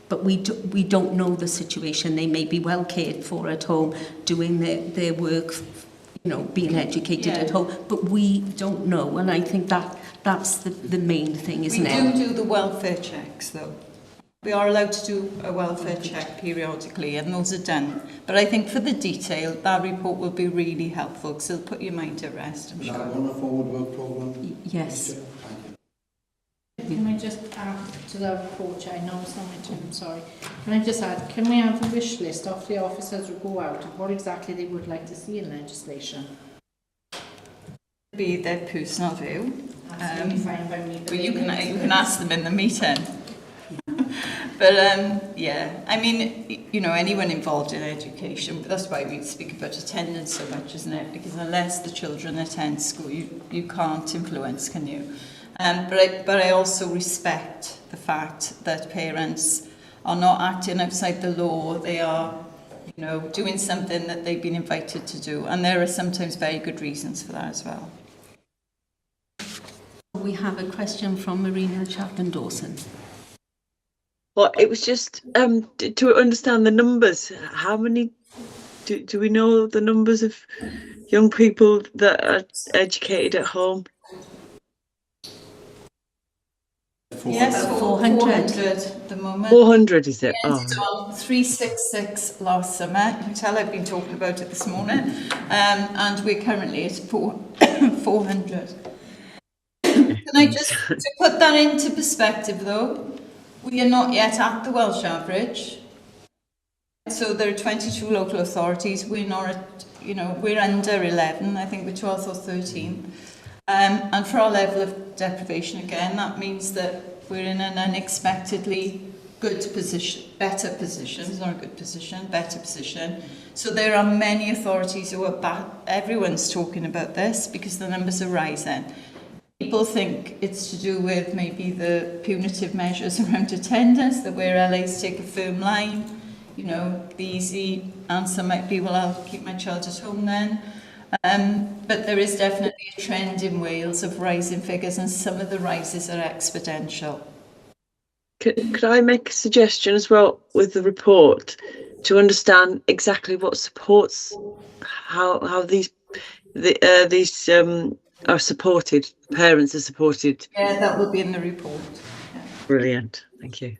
but we don't know the situation. They may be well cared for at home, doing their work, you know, being educated at home, but we don't know, and I think that's the main thing, isn't it? We do the welfare checks, though. We are allowed to do a welfare check periodically, and those are done. But I think for the detail, that report will be really helpful, because it'll put your mind at rest, I'm sure. Is that on the forward work programme? Yes. Can I just add to the report? I know it's not my turn, sorry. Can I just add, can we have a wish list of the officers who go out of what exactly they would like to see in legislation? Be their personal view. Fine by me, but you can ask them in the meeting. But yeah, I mean, you know, anyone involved in education, that's why we speak about attendance so much, isn't it? Because unless the children attend school, you can't influence, can you? But I also respect the fact that parents are not acting outside the law. They are, you know, doing something that they've been invited to do, and there are sometimes very good reasons for that as well. We have a question from Marina Chapman-Dawson. Well, it was just to understand the numbers. How many do we know the numbers of young people that are educated at home? Yes, 400 at the moment. 400 is it? Yes, Oh. on 366 last summer. You can tell I've been talking about it this morning. And we're currently at 400. Can I just to put that into perspective, though? We are not yet at the Welsh average. So there are 22 local authorities. We're not at, you know, we're under 11. I think we're 12th or 13th. And for our level of deprivation, again, that means that we're in an unexpectedly good position, better position. It's not a good position, better position. So there are many authorities who are everyone's talking about this because the numbers are rising. People think it's to do with maybe the punitive measures around attendance, that where LAs take a firm line, you know, the easy answer might be, well, I'll keep my child at home then. But there is definitely a trend in Wales of rising figures, and some of the rises are exponential. Could I make a suggestion as well with the report to understand exactly what supports how these are supported, parents are supported? Yeah, that will be in the report. Yeah. Brilliant, thank you.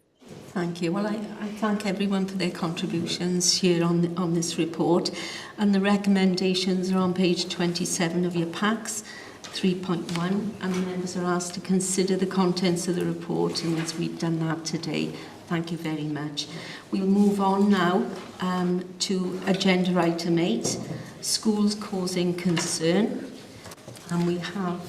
Thank you. Well, I thank everyone for their contributions here on this report, and the recommendations are on page 27 of your packs, 3.1, and the members are asked to consider the contents of the report, and as we've done that today, thank you very much. We'll move on now to agenda item 8, schools causing concern, and we have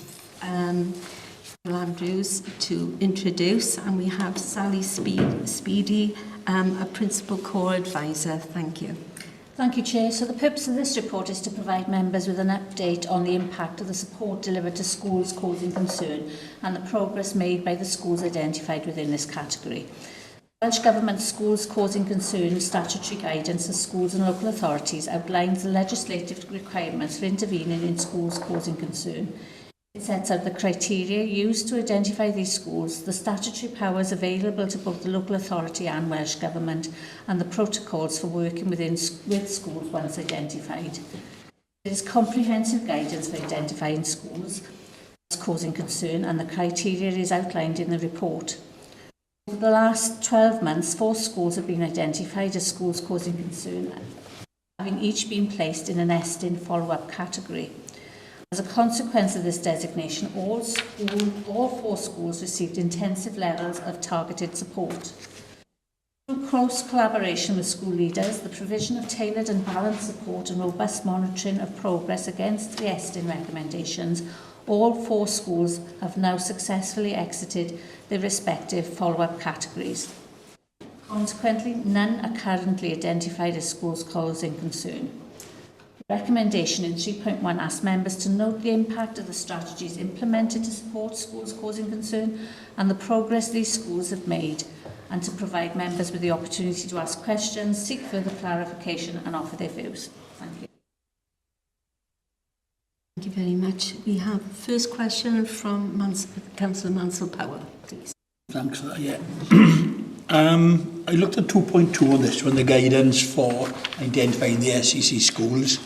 Andrews to introduce, and we have Sally Speedy, a Principal Core Advisor. Thank you. Thank you, Chair. So the purpose of this report is to provide members with an update on the impact of the support delivered to schools causing concern and the progress made by the schools identified within this category. Welsh Government Schools Causing Concern statutory guidance for schools and local authorities outlines the legislative requirements for intervening in schools causing concern. It sets out the criteria used to identify these schools, the statutory powers available to both the local authority and Welsh Government, and the protocols for working with schools once identified. It is comprehensive guidance for identifying schools causing concern, and the criteria is outlined in the report. Over the last 12 months, 4 schools have been identified as schools causing concern, having each been placed in an ESTIN follow-up category. As a consequence of this designation, all 4 schools received intensive levels of targeted support. Through close collaboration with school leaders, the provision of tailored and balanced support and robust monitoring of progress against the ESTIN recommendations, all 4 schools have now successfully exited their respective follow-up categories. Consequently, none are currently identified as schools causing concern. Recommendation in 3.1 asks members to note the impact of the strategies implemented to support schools causing concern and the progress these schools have made, and to provide members with the opportunity to ask questions, seek further clarification and offer their views. Thank you. Thank you very much. We have first question from Councillor Mansell-Power, please. Thanks for that, yeah. I looked at 2.2 on this one, the guidance for identifying the SEC schools.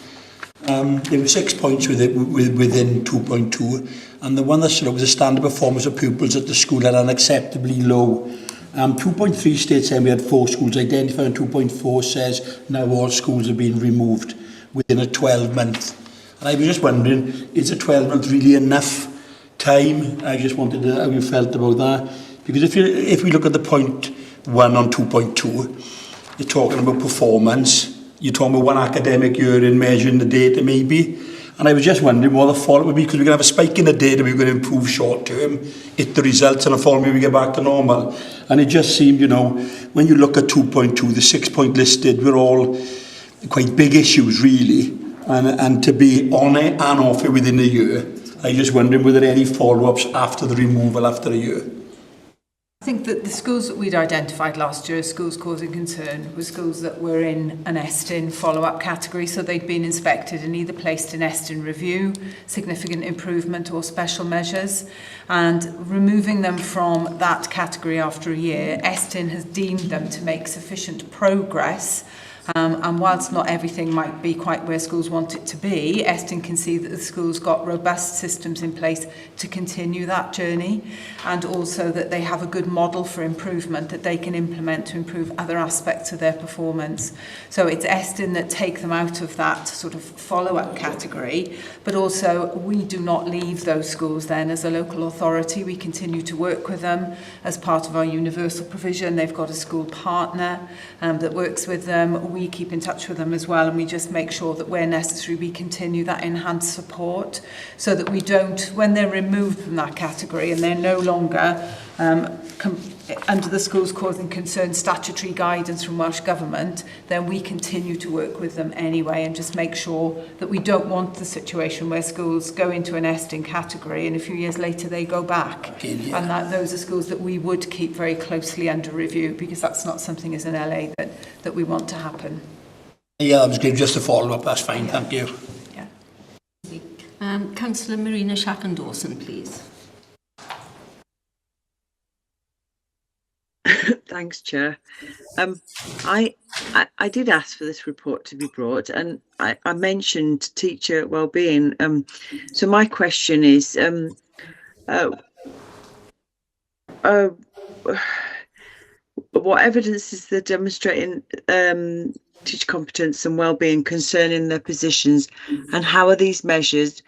There were 6 points within 2.2, and the one that stood out was the standard performance of pupils at the school are unacceptably low. 2.3 states saying we had 4 schools identified, and 2.4 says now all schools have been removed within a 12-month. And I was just wondering, is a 12-month really enough time? I just wanted to know how you felt about that. Because if we look at the point 1 on 2.2, you're talking about performance. You're talking about one academic year in measuring the data maybe. And I was just wondering what the follow-up would be, because we're going to have a spike in the data, we're going to improve short-term, hit the results, and the following we get back to normal. And it just seemed, you know, when you look at 2.2, the 6 point listed were all quite big issues really. And to be on it and off it within a year. I just wondering, were there any follow-ups after the removal after a year? I think that the schools that we'd identified last year as schools causing concern were schools that were in an ESTIN follow-up category, so they'd been inspected and either placed in ESTIN review, significant improvement or special measures, and removing them from that category after a year, ESTIN has deemed them to make sufficient progress. And whilst not everything might be quite where schools want it to be, ESTIN can see that the schools got robust systems in place to continue that journey, and also that they have a good model for improvement that they can implement to improve other aspects of their performance. So it's ESTIN that take them out of that sort of follow-up category, but also we do not leave those schools then as a local authority. We continue to work with them as part of our universal provision. They've got a school partner that works with them. We keep in touch with them as well, and we just make sure that where necessary we continue that enhanced support, so that we don't, when they're removed from that category and they're no longer under the schools causing concern statutory guidance from Welsh Government, then we continue to work with them anyway and just make sure that we don't want the situation where schools go into an ESTIN category and a few years later they go back. And that those are schools that we would keep very closely under review, because that's not something as an LA that we want to happen. Yeah, that was good. Just a follow-up, that's fine, thank you. Yeah. Councillor Marina Shackon-Dawson, please. Thanks, Chair. I did ask for this report to be brought, and I mentioned teacher wellbeing. So my question is, what evidence is there demonstrating teacher competence and wellbeing concerning their positions, and how are these measured?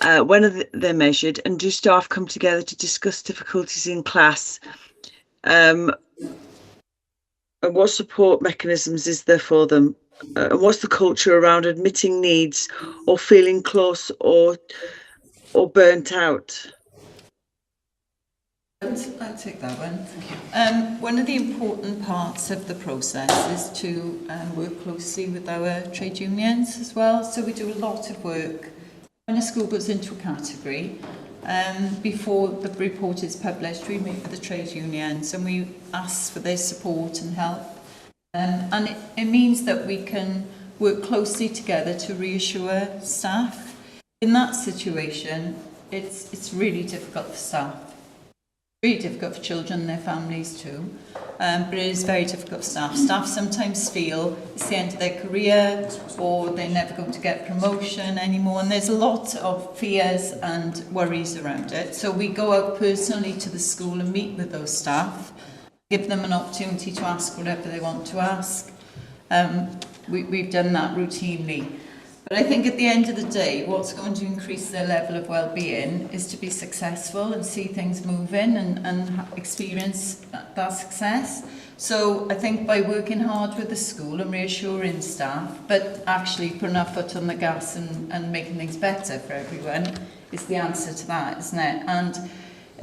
When are they measured, and do staff come together to discuss difficulties in class? And what support mechanisms is there for them? What's the culture around admitting needs or feeling close or burnt out? I'll take that one. One of the important parts of the process is to work closely with our trade unions as well. So we do a lot of work when a school goes into a category. Before the report is published, we meet with the trade unions and we ask for their support and help. And it means that we can work closely together to reassure staff. In that situation, it's really difficult for staff. Really difficult for children and their families too, but it is very difficult for staff. Staff sometimes feel it's the end of their career, or they're never going to get promotion anymore, and there's a lot of fears and worries around it. So we go out personally to the school and meet with those staff, give them an opportunity to ask whatever they want to ask. We've done that routinely. But I think at the end of the day, what's going to increase their level of well-being is to be successful and see things moving and experience that success. So I think by working hard with the school and reassuring staff, but actually putting our foot on the gas and making things better for everyone is the answer to that, isn't it? And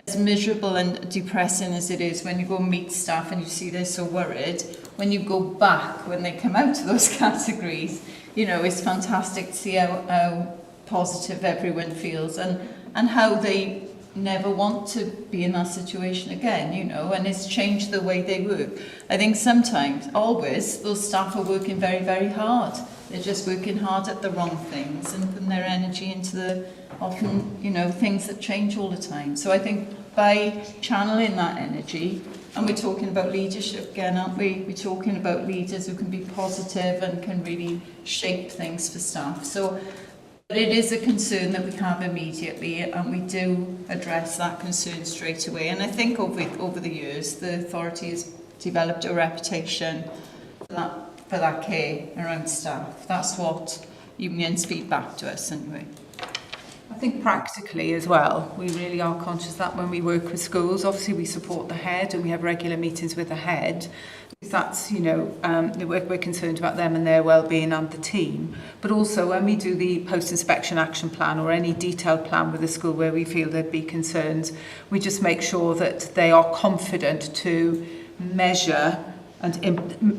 as miserable and depressing as it is when you go meet staff and you see they're so worried, when you go back, when they come out of those categories, you know, it's fantastic to see how positive everyone feels and how they never want to be in that situation again, you know, and it's changed the way they work. I think sometimes, always, those staff are working very, very hard. They're just working hard at the wrong things and putting their energy into the, often, you know, things that change all the time. So I think by channeling that energy, and we're talking about leadership again, aren't we? We're talking about leaders who can be positive and can really shape things for staff. So but it is a concern that we have immediately, and we do address that concern straight away. And I think over the years, the authority has developed a reputation for that care around staff. That's what unions feed back to us anyway. I think practically as well, we really are conscious that when we work with schools, obviously we support the head and we have regular meetings with the head. That's, you know, we're concerned about them and their well-being and the team. But also when we do the post-inspection action plan or any detailed plan with the school where we feel there'd be concerns, we just make sure that they are confident to measure and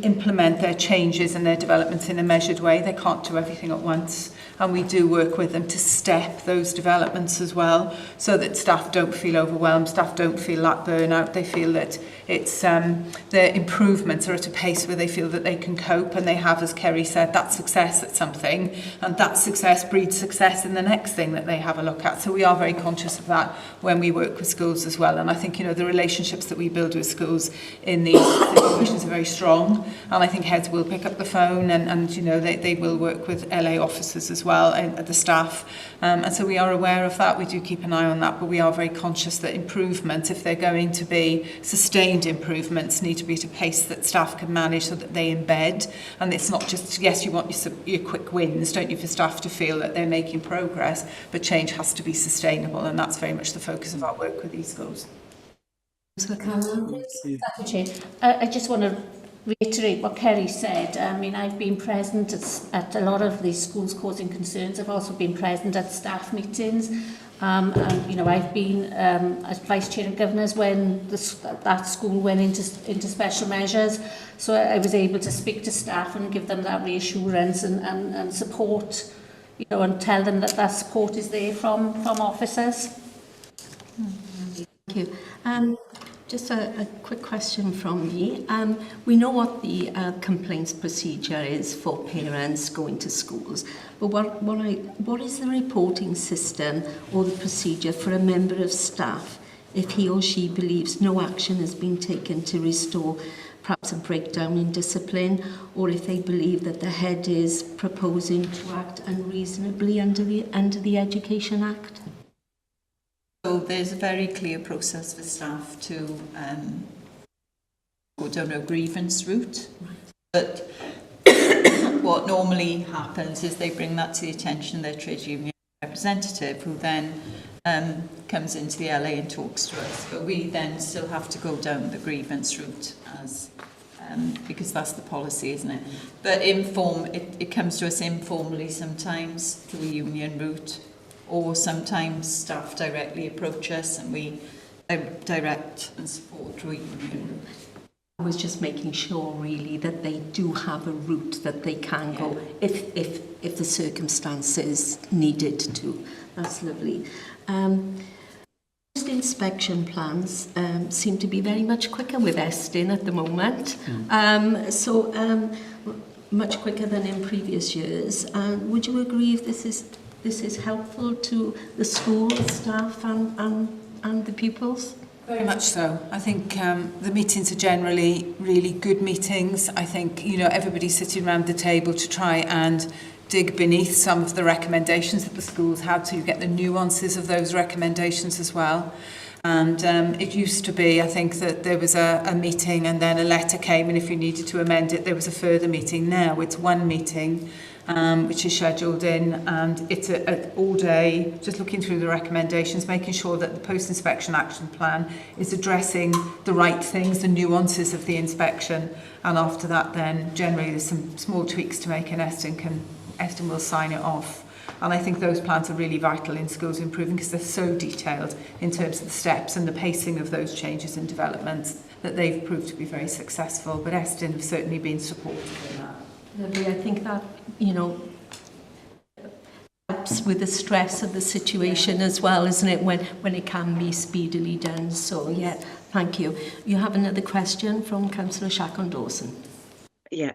implement their changes and their developments in a measured way. They can't do everything at once. And we do work with them to step those developments as well, so that staff don't feel overwhelmed, staff don't feel that burnout. They feel that it's their improvements are at a pace where they feel that they can cope, and they have, as Kerry said, that success at something, and that success breeds success in the next thing that they have a look at. So we are very conscious of that when we work with schools as well. And I think, you know, the relationships that we build with schools in these situations are very strong, and I think heads will pick up the phone and you know, they will work with LA officers as well, and the staff, and so we are aware of that. We do keep an eye on that, but we are very conscious that improvements, if they're going to be sustained improvements, need to be at a pace that staff can manage so that they embed. And it's not just, yes, you want your quick wins, don't you, for staff to feel that they're making progress, but change has to be sustainable, and that's very much the focus of our work with these schools. Thank you, Chair. I just want to reiterate what Kerry said. I mean, I've been present at a lot of these schools causing concerns. I've also been present at staff meetings. And, you know, I've been as Vice Chair of Governors when that school went into special measures. So I was able to speak to staff and give them that reassurance and support, you know, and tell them that support is there from officers. Thank you. Just a quick question from me. We know what the complaints procedure is for parents going to schools, but what is the reporting system or the procedure for a member of staff if he or she believes no action has been taken to restore perhaps a breakdown in discipline, or if they believe that the head is proposing to act unreasonably under the Education Act? So there's a very clear process for staff to go down a grievance route. But what normally happens is they bring that to the attention of their trade union representative, who then comes into the LA and talks to us. But we then still have to go down the grievance route as because that's the policy, isn't it? But it comes to us informally sometimes through a union route. Or sometimes staff directly approach us and we direct and support through union. I was just making sure really that they do have a route that they can go if the circumstances needed to. That's lovely. Inspection plans seem to be very much quicker with Estin at the moment. Much quicker than in previous years. Would you agree if this is helpful to the school staff and the pupils? Very much so. I think the meetings are generally really good meetings. I think, you know, everybody's sitting around the table to try and dig beneath some of the recommendations that the schools had, so you get the nuances of those recommendations as well. And it used to be, I think, that there was a meeting and then a letter came, and if you needed to amend it, there was a further meeting. Now it's one meeting which is scheduled in, and it's all day, just looking through the recommendations, making sure that the post-inspection action plan is addressing the right things, the nuances of the inspection, and after that then generally there's some small tweaks to make, and Estin will sign it off. And I think those plans are really vital in schools improving because they're so detailed in terms of the steps and the pacing of those changes and developments that they've proved to be very successful. But Estin have certainly been supportive in that. I think that, you know, helps with the stress of the situation as well, isn't it, when it can be speedily done. So, yeah, thank you. You have another question from Councillor Shacon Dawson. Yeah.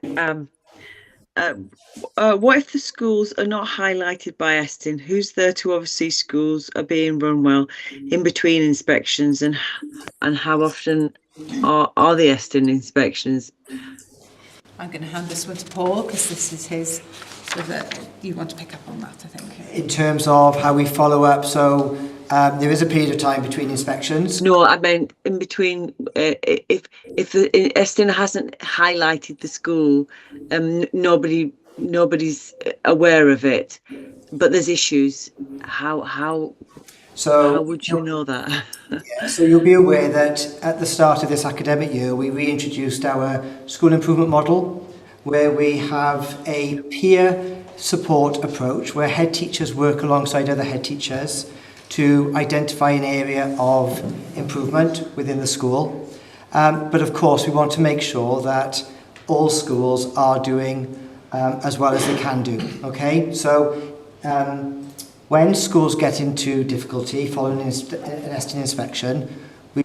What if the schools are not highlighted by Estin? Who's there to oversee schools are being run well in between inspections, and how often are the Estin inspections? I'm going to hand this one to Paul because this is his. So that you want to pick up on that, I think. In terms of how we follow up, so there is a period of time between inspections. No, I mean in between. If the Estin hasn't highlighted the school, nobody's aware of it, but there's issues. How would you know that? Yeah, so you'll be aware that at the start of this academic year, we reintroduced our school improvement model, where we have a peer support approach where head teachers work alongside other head teachers to identify an area of improvement within the school. But of course, we want to make sure that all schools are doing as well as they can do. Okay, so when schools get into difficulty following an Estin inspection, we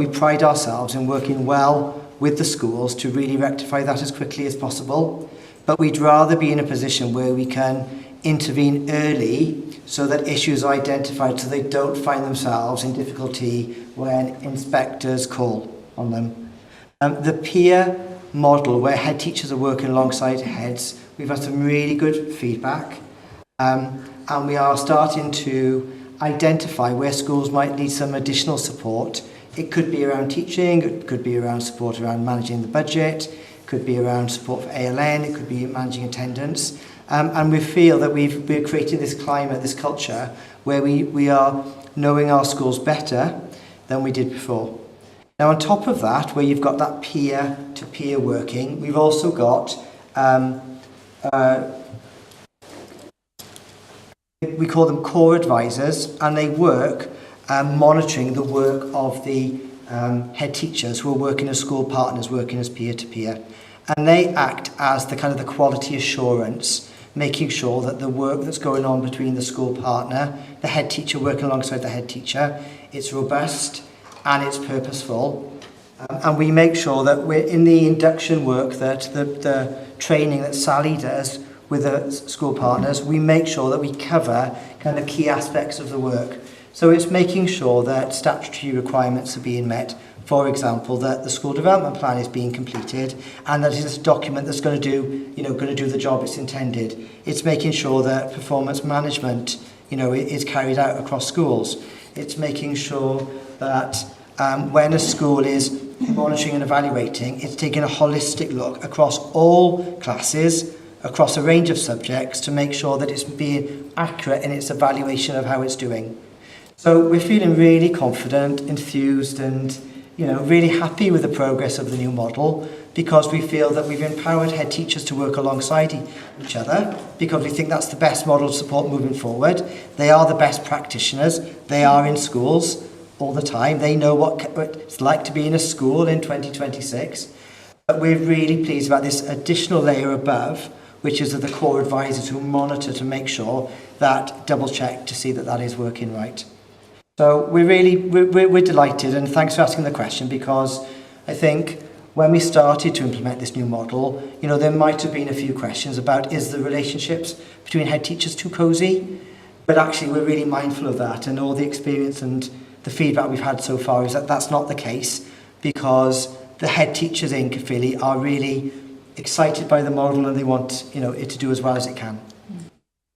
pride ourselves in working well with the schools to really rectify that as quickly as possible. But we'd rather be in a position where we can intervene early so that issues are identified so they don't find themselves in difficulty when inspectors call on them. The peer model where head teachers are working alongside heads, we've had some really good feedback, and we are starting to identify where schools might need some additional support. It could be around teaching, it could be around support around managing the budget, it could be around support for ALN, it could be managing attendance. And we feel that we're creating this climate, this culture, where we are knowing our schools better than we did before. Now, on top of that, where you've got that peer-to-peer working, we've also got, we call them core advisors, and they work monitoring the work of the head teachers who are working as school partners, working as peer-to-peer. And they act as the kind of the quality assurance, making sure that the work that's going on between the school partner, the head teacher working alongside the head teacher, it's robust and it's purposeful. And we make sure that we're in the induction work, that the training that Sally does with the school partners, we make sure that we cover kind of key aspects of the work. So it's making sure that statutory requirements are being met. For example, that the school development plan is being completed and that it's a document that's going to do the job it's intended. It's making sure that performance management, is carried out across schools. It's making sure that when a school is monitoring and evaluating, it's taking a holistic look across all classes, across a range of subjects to make sure that it's being accurate in its evaluation of how it's doing. So we're feeling really confident, enthused and really happy with the progress of the new model because we feel that we've empowered head teachers to work alongside each other because we think that's the best model of support moving forward. They are the best practitioners. They are in schools all the time. They know what it's like to be in a school in 2026. But we're really pleased about this additional layer above, which is of the core advisors who monitor to make sure that double check to see that that is working right. So we're delighted, and thanks for asking the question, because I think when we started to implement this new model, there might have been a few questions about is the relationships between head teachers too cosy? But actually we're really mindful of that, and all the experience and the feedback we've had so far is that that's not the case, because the head teachers in Caerphilly are really excited by the model and they want it to do as well as it can.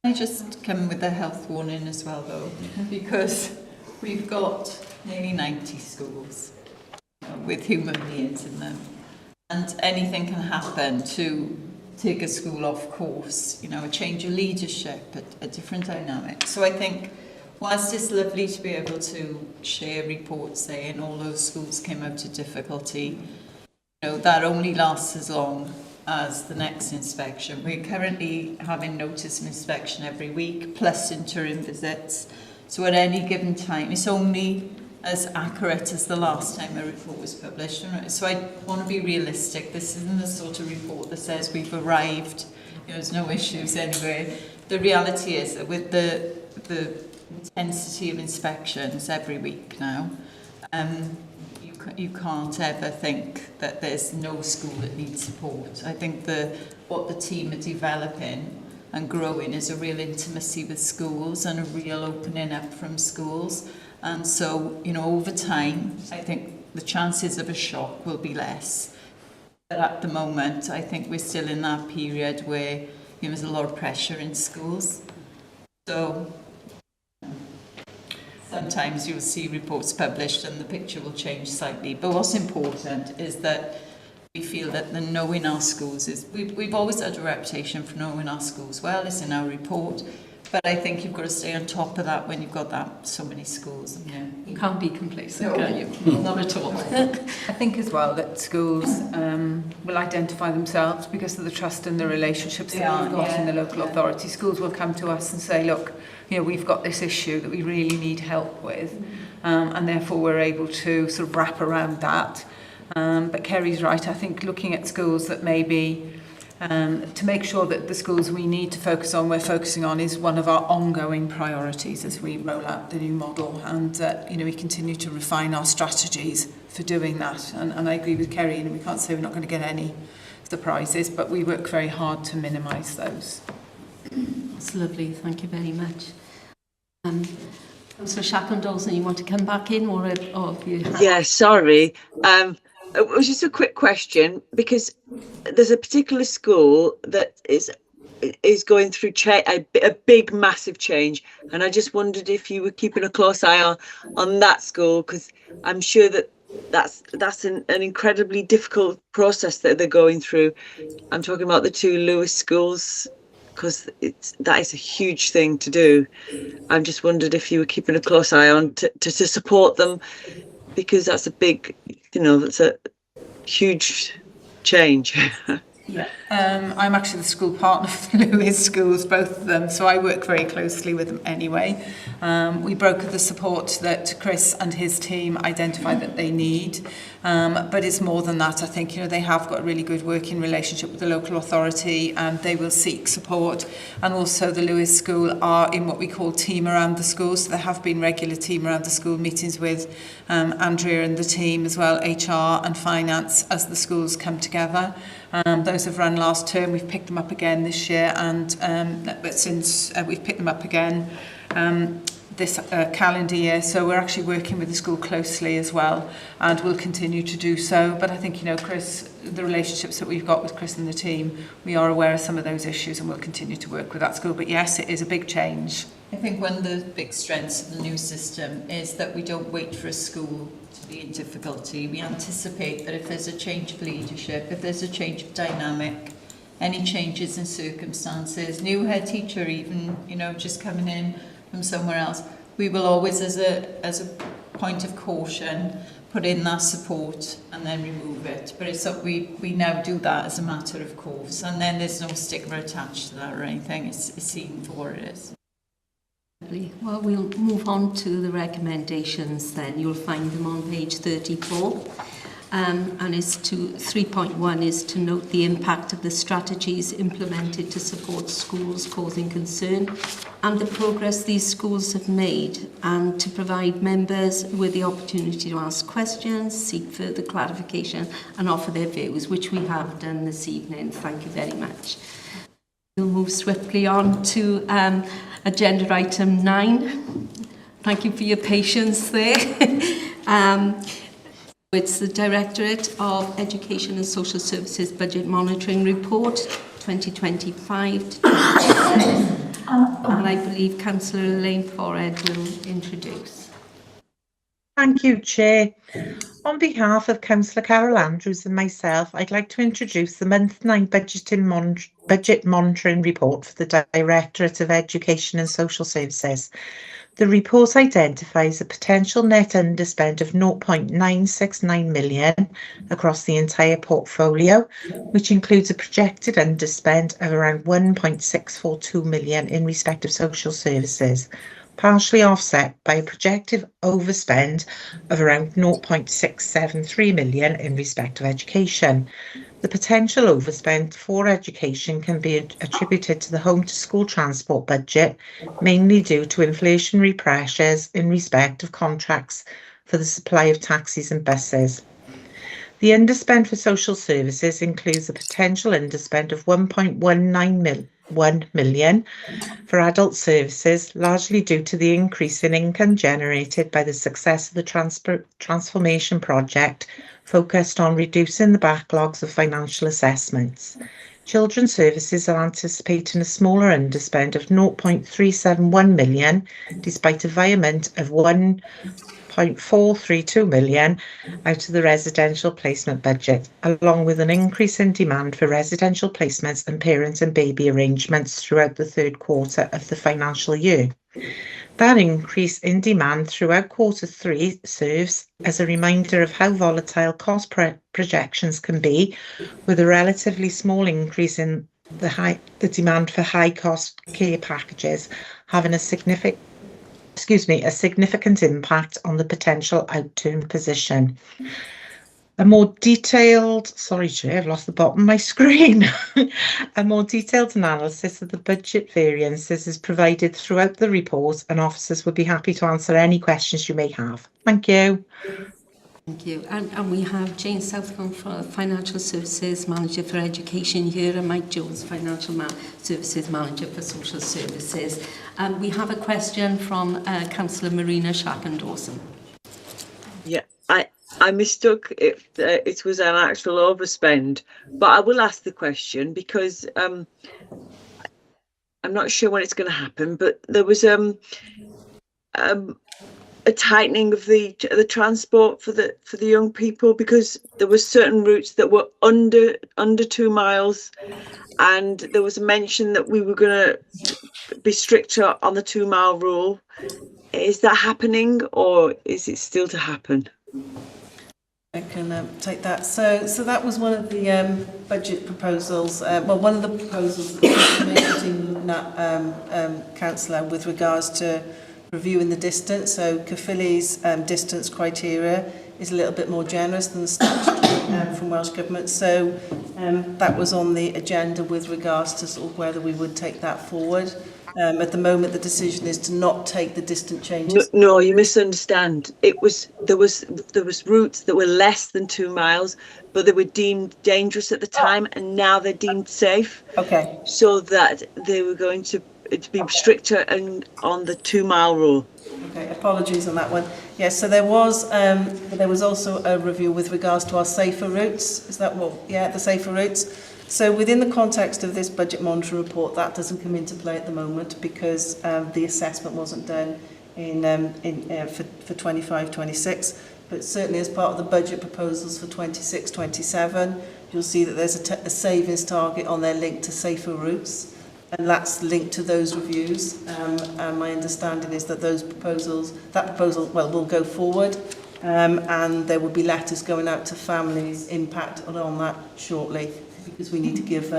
I just come with a health warning as well, though, because we've got nearly 90 schools with human beings in them, and anything can happen to take a school off course, a change of leadership, a different dynamic. So I think whilst it's lovely to be able to share reports saying all those schools came out of difficulty, that only lasts as long as the next inspection. We're currently having notice of inspection every week, plus interim visits. So at any given time, it's only as accurate as the last time a report was published. So I want to be realistic. This isn't the sort of report that says we've arrived, there's no issues anyway. the reality is that with the intensity of inspections every week now, you can't ever think that there's no school that needs support. I think what the team are developing and growing is a real intimacy with schools and a real opening up from schools. And so, you know, over time, I think the chances of a shock will be less. But at the moment, I think we're still in that period where there's a lot of pressure in schools. So sometimes you'll see reports published and the picture will change slightly. But what's important is that we feel that the knowing our schools is... We've always had a reputation for knowing our schools well. It's in our report. But I think you've got to stay on top of that when you've got so many schools. Yeah. You can't be complacent, can you? Not at all. I think as well that schools will identify themselves because of the trust and the relationships that we've got in the local authority. Schools will come to us and say, look, we've got this issue that we really need help with, and therefore we're able to sort of wrap around that. But Kerry's right, I think looking at schools that maybe to make sure that the schools we need to focus on, we're focusing on, is one of our ongoing priorities as we roll out the new model, and we continue to refine our strategies for doing that. And I agree with Kerry, we can't say we're not going to get any surprises, but we work very hard to minimise those. That's lovely, thank you very much. Councillor Shackle-Dawson, you want to come back in, or have you... Yeah, sorry. It was just a quick question, because there's a particular school that is going through a big, massive change, and I just wondered if you were keeping a close eye on that school, because I'm sure that's an incredibly difficult process that they're going through. I'm talking about the two Lewis schools, because that is a huge thing to do. I just wondered if you were keeping a close eye on to support them, because that's a big, that's a huge change. Yeah, I'm actually the school partner for the Lewis schools, both of them, so I work very closely with them anyway. We broker the support that Chris and his team identify that they need, but it's more than that. I think they have got a really good working relationship with the local authority, and they will seek support. And also the Lewis school are in what we call team around the school, so there have been regular team around the school meetings with Andrea and the team as well, HR and finance, as the schools come together. Those have run last term. We've picked them up again this year, and but since we've picked them up again this calendar year, so we're actually working with the school closely as well, and we'll continue to do so. But I think Chris, the relationships that we've got with Chris and the team, we are aware of some of those issues, and we'll continue to work with that school. But yes, it is a big change. I think one of the big strengths of the new system is that we don't wait for a school to be in difficulty. We anticipate that if there's a change of leadership, if there's a change of dynamic, any changes in circumstances, new head teacher even, just coming in from somewhere else, we will always, as a point of caution, put in that support and then remove it. But it's we now do that as a matter of course, and then there's no stigma attached to that or anything. It's seen for what it is. Well, we'll move on to the recommendations then. You'll find them on page 34. And it's 3.1 is to note the impact of the strategies implemented to support schools causing concern and the progress these schools have made, and to provide members with the opportunity to ask questions, seek further clarification and offer their views, which we have done this evening. Thank you very much. We'll move swiftly on to agenda item 9. Thank you for your patience there. It's the Directorate of Education and Social Services Budget Monitoring Report 2025 to 2026. And I believe Councillor Elaine Fored will introduce. Thank you, Chair. On behalf of Councillor Carol Andrews and myself, I'd like to introduce the month 9 budget monitoring report for the Directorate of Education and Social Services. The report identifies a potential net underspend of 0.969 million across the entire portfolio, which includes a projected underspend of around 1.642 million in respect of social services, partially offset by a projected overspend of around 0.673 million in respect of education. The potential overspend for education can be attributed to the home to school transport budget, mainly due to inflationary pressures in respect of contracts for the supply of taxis and buses. The underspend for social services includes a potential underspend of 1.191 million for adult services, largely due to the increase in income generated by the success of the transformation project focused on reducing the backlogs of financial assessments. Children's services are anticipating a smaller underspend of 0.371 million, despite a vehement of 1.432 million out of the residential placement budget, along with an increase in demand for residential placements and parent and baby arrangements throughout the third quarter of the financial year. That increase in demand throughout quarter 3 serves as a reminder of how volatile cost projections can be, with a relatively small increase in the demand for high-cost care packages having a significant impact on the potential outturn position. A more detailed, sorry, Chair, I've lost the bottom of my screen. A more detailed analysis of the budget variances is provided throughout the report, and officers would be happy to answer any questions you may have. Thank you. Thank you. And we have Jane Southcombe, Financial Services Manager for Education here, and Mike Jones, Financial Services Manager for Social Services. We have a question from Councillor Marina Shackon-Dawson. Yeah, I mistook it was an actual overspend, but I will ask the question because I'm not sure when it's going to happen, but there was a tightening of the transport for the young people, because there were certain routes that were under 2 miles, and there was a mention that we were going to be stricter on the 2 mile rule. Is that happening, or is it still to happen? I can take that. So that was one of the budget proposals. One of the proposals that was submitted to Councillor with regards to reviewing the distance. So Caerphilly's distance criteria is a little bit more generous than the statutory from Welsh Government. So that was on the agenda with regards to sort of whether we would take that forward. At the moment, the decision is to not take the distant changes. No, you misunderstand. There was routes that were less than 2 miles, but they were deemed dangerous at the time, and now they're deemed safe. Okay. So that they were going to be stricter on the 2 mile rule. Okay, apologies on that one. Yes, so there was also a review with regards to our safer routes. Is that what? Yeah, the safer routes. So within the context of this budget monitoring report, that doesn't come into play at the moment because the assessment wasn't done for 25-26. But certainly as part of the budget proposals for 26-27, you'll see that there's a savings target on their link to safer routes, and that's linked to those reviews. And my understanding is that that proposal will go forward, and there will be letters going out to families impact on that shortly, because we need to give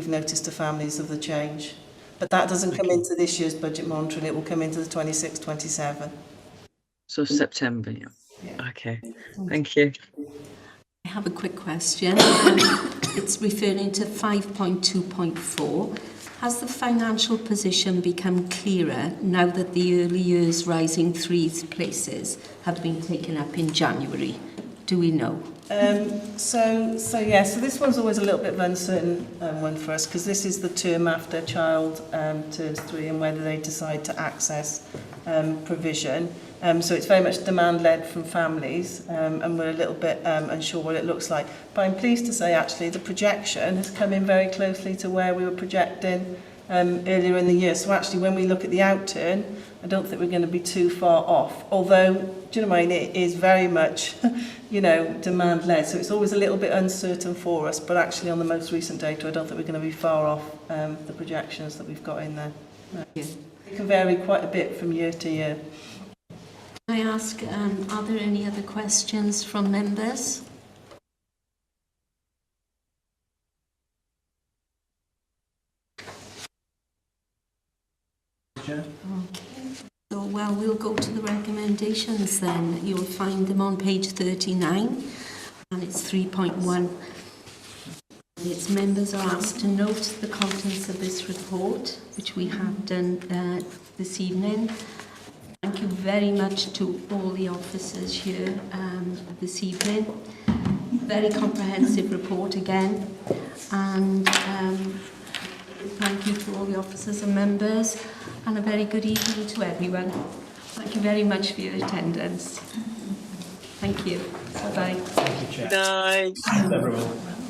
notice to families of the change. But that doesn't come into this year's budget monitoring, it will come into the 26-27. So September, yeah. Okay, thank you. I have a quick question. It's referring to 5.2.4. Has the financial position become clearer now that the early years rising threes places have been taken up in January? Do we know? So this one's always a little bit of an uncertain one for us, because this is the term after a child turns 3 and whether they decide to access provision. So it's very much demand-led from families, and we're a little bit unsure what it looks like. But I'm pleased to say, actually, the projection has come in very closely to where we were projecting earlier in the year. So actually, when we look at the outturn, I don't think we're going to be too far off. Although, do you know what I mean? It is very much, demand-led. So it's always a little bit uncertain for us. But actually, on the most recent data, I don't think we're going to be far off the projections that we've got in there. It can vary quite a bit from year to year. Can I ask, are there any other questions from members? Okay. So, we'll go to the recommendations then. You'll find them on page 39, and it's 3.1. its members are asked to note the contents of this report, which we have done this evening. Thank you very much to all the officers here this evening. Very comprehensive report again, and thank you to all the officers and members, and a very good evening to everyone. Thank you very much for your attendance. Thank you. Bye-bye. Thank you, Chair. Bye. Thanks, everyone.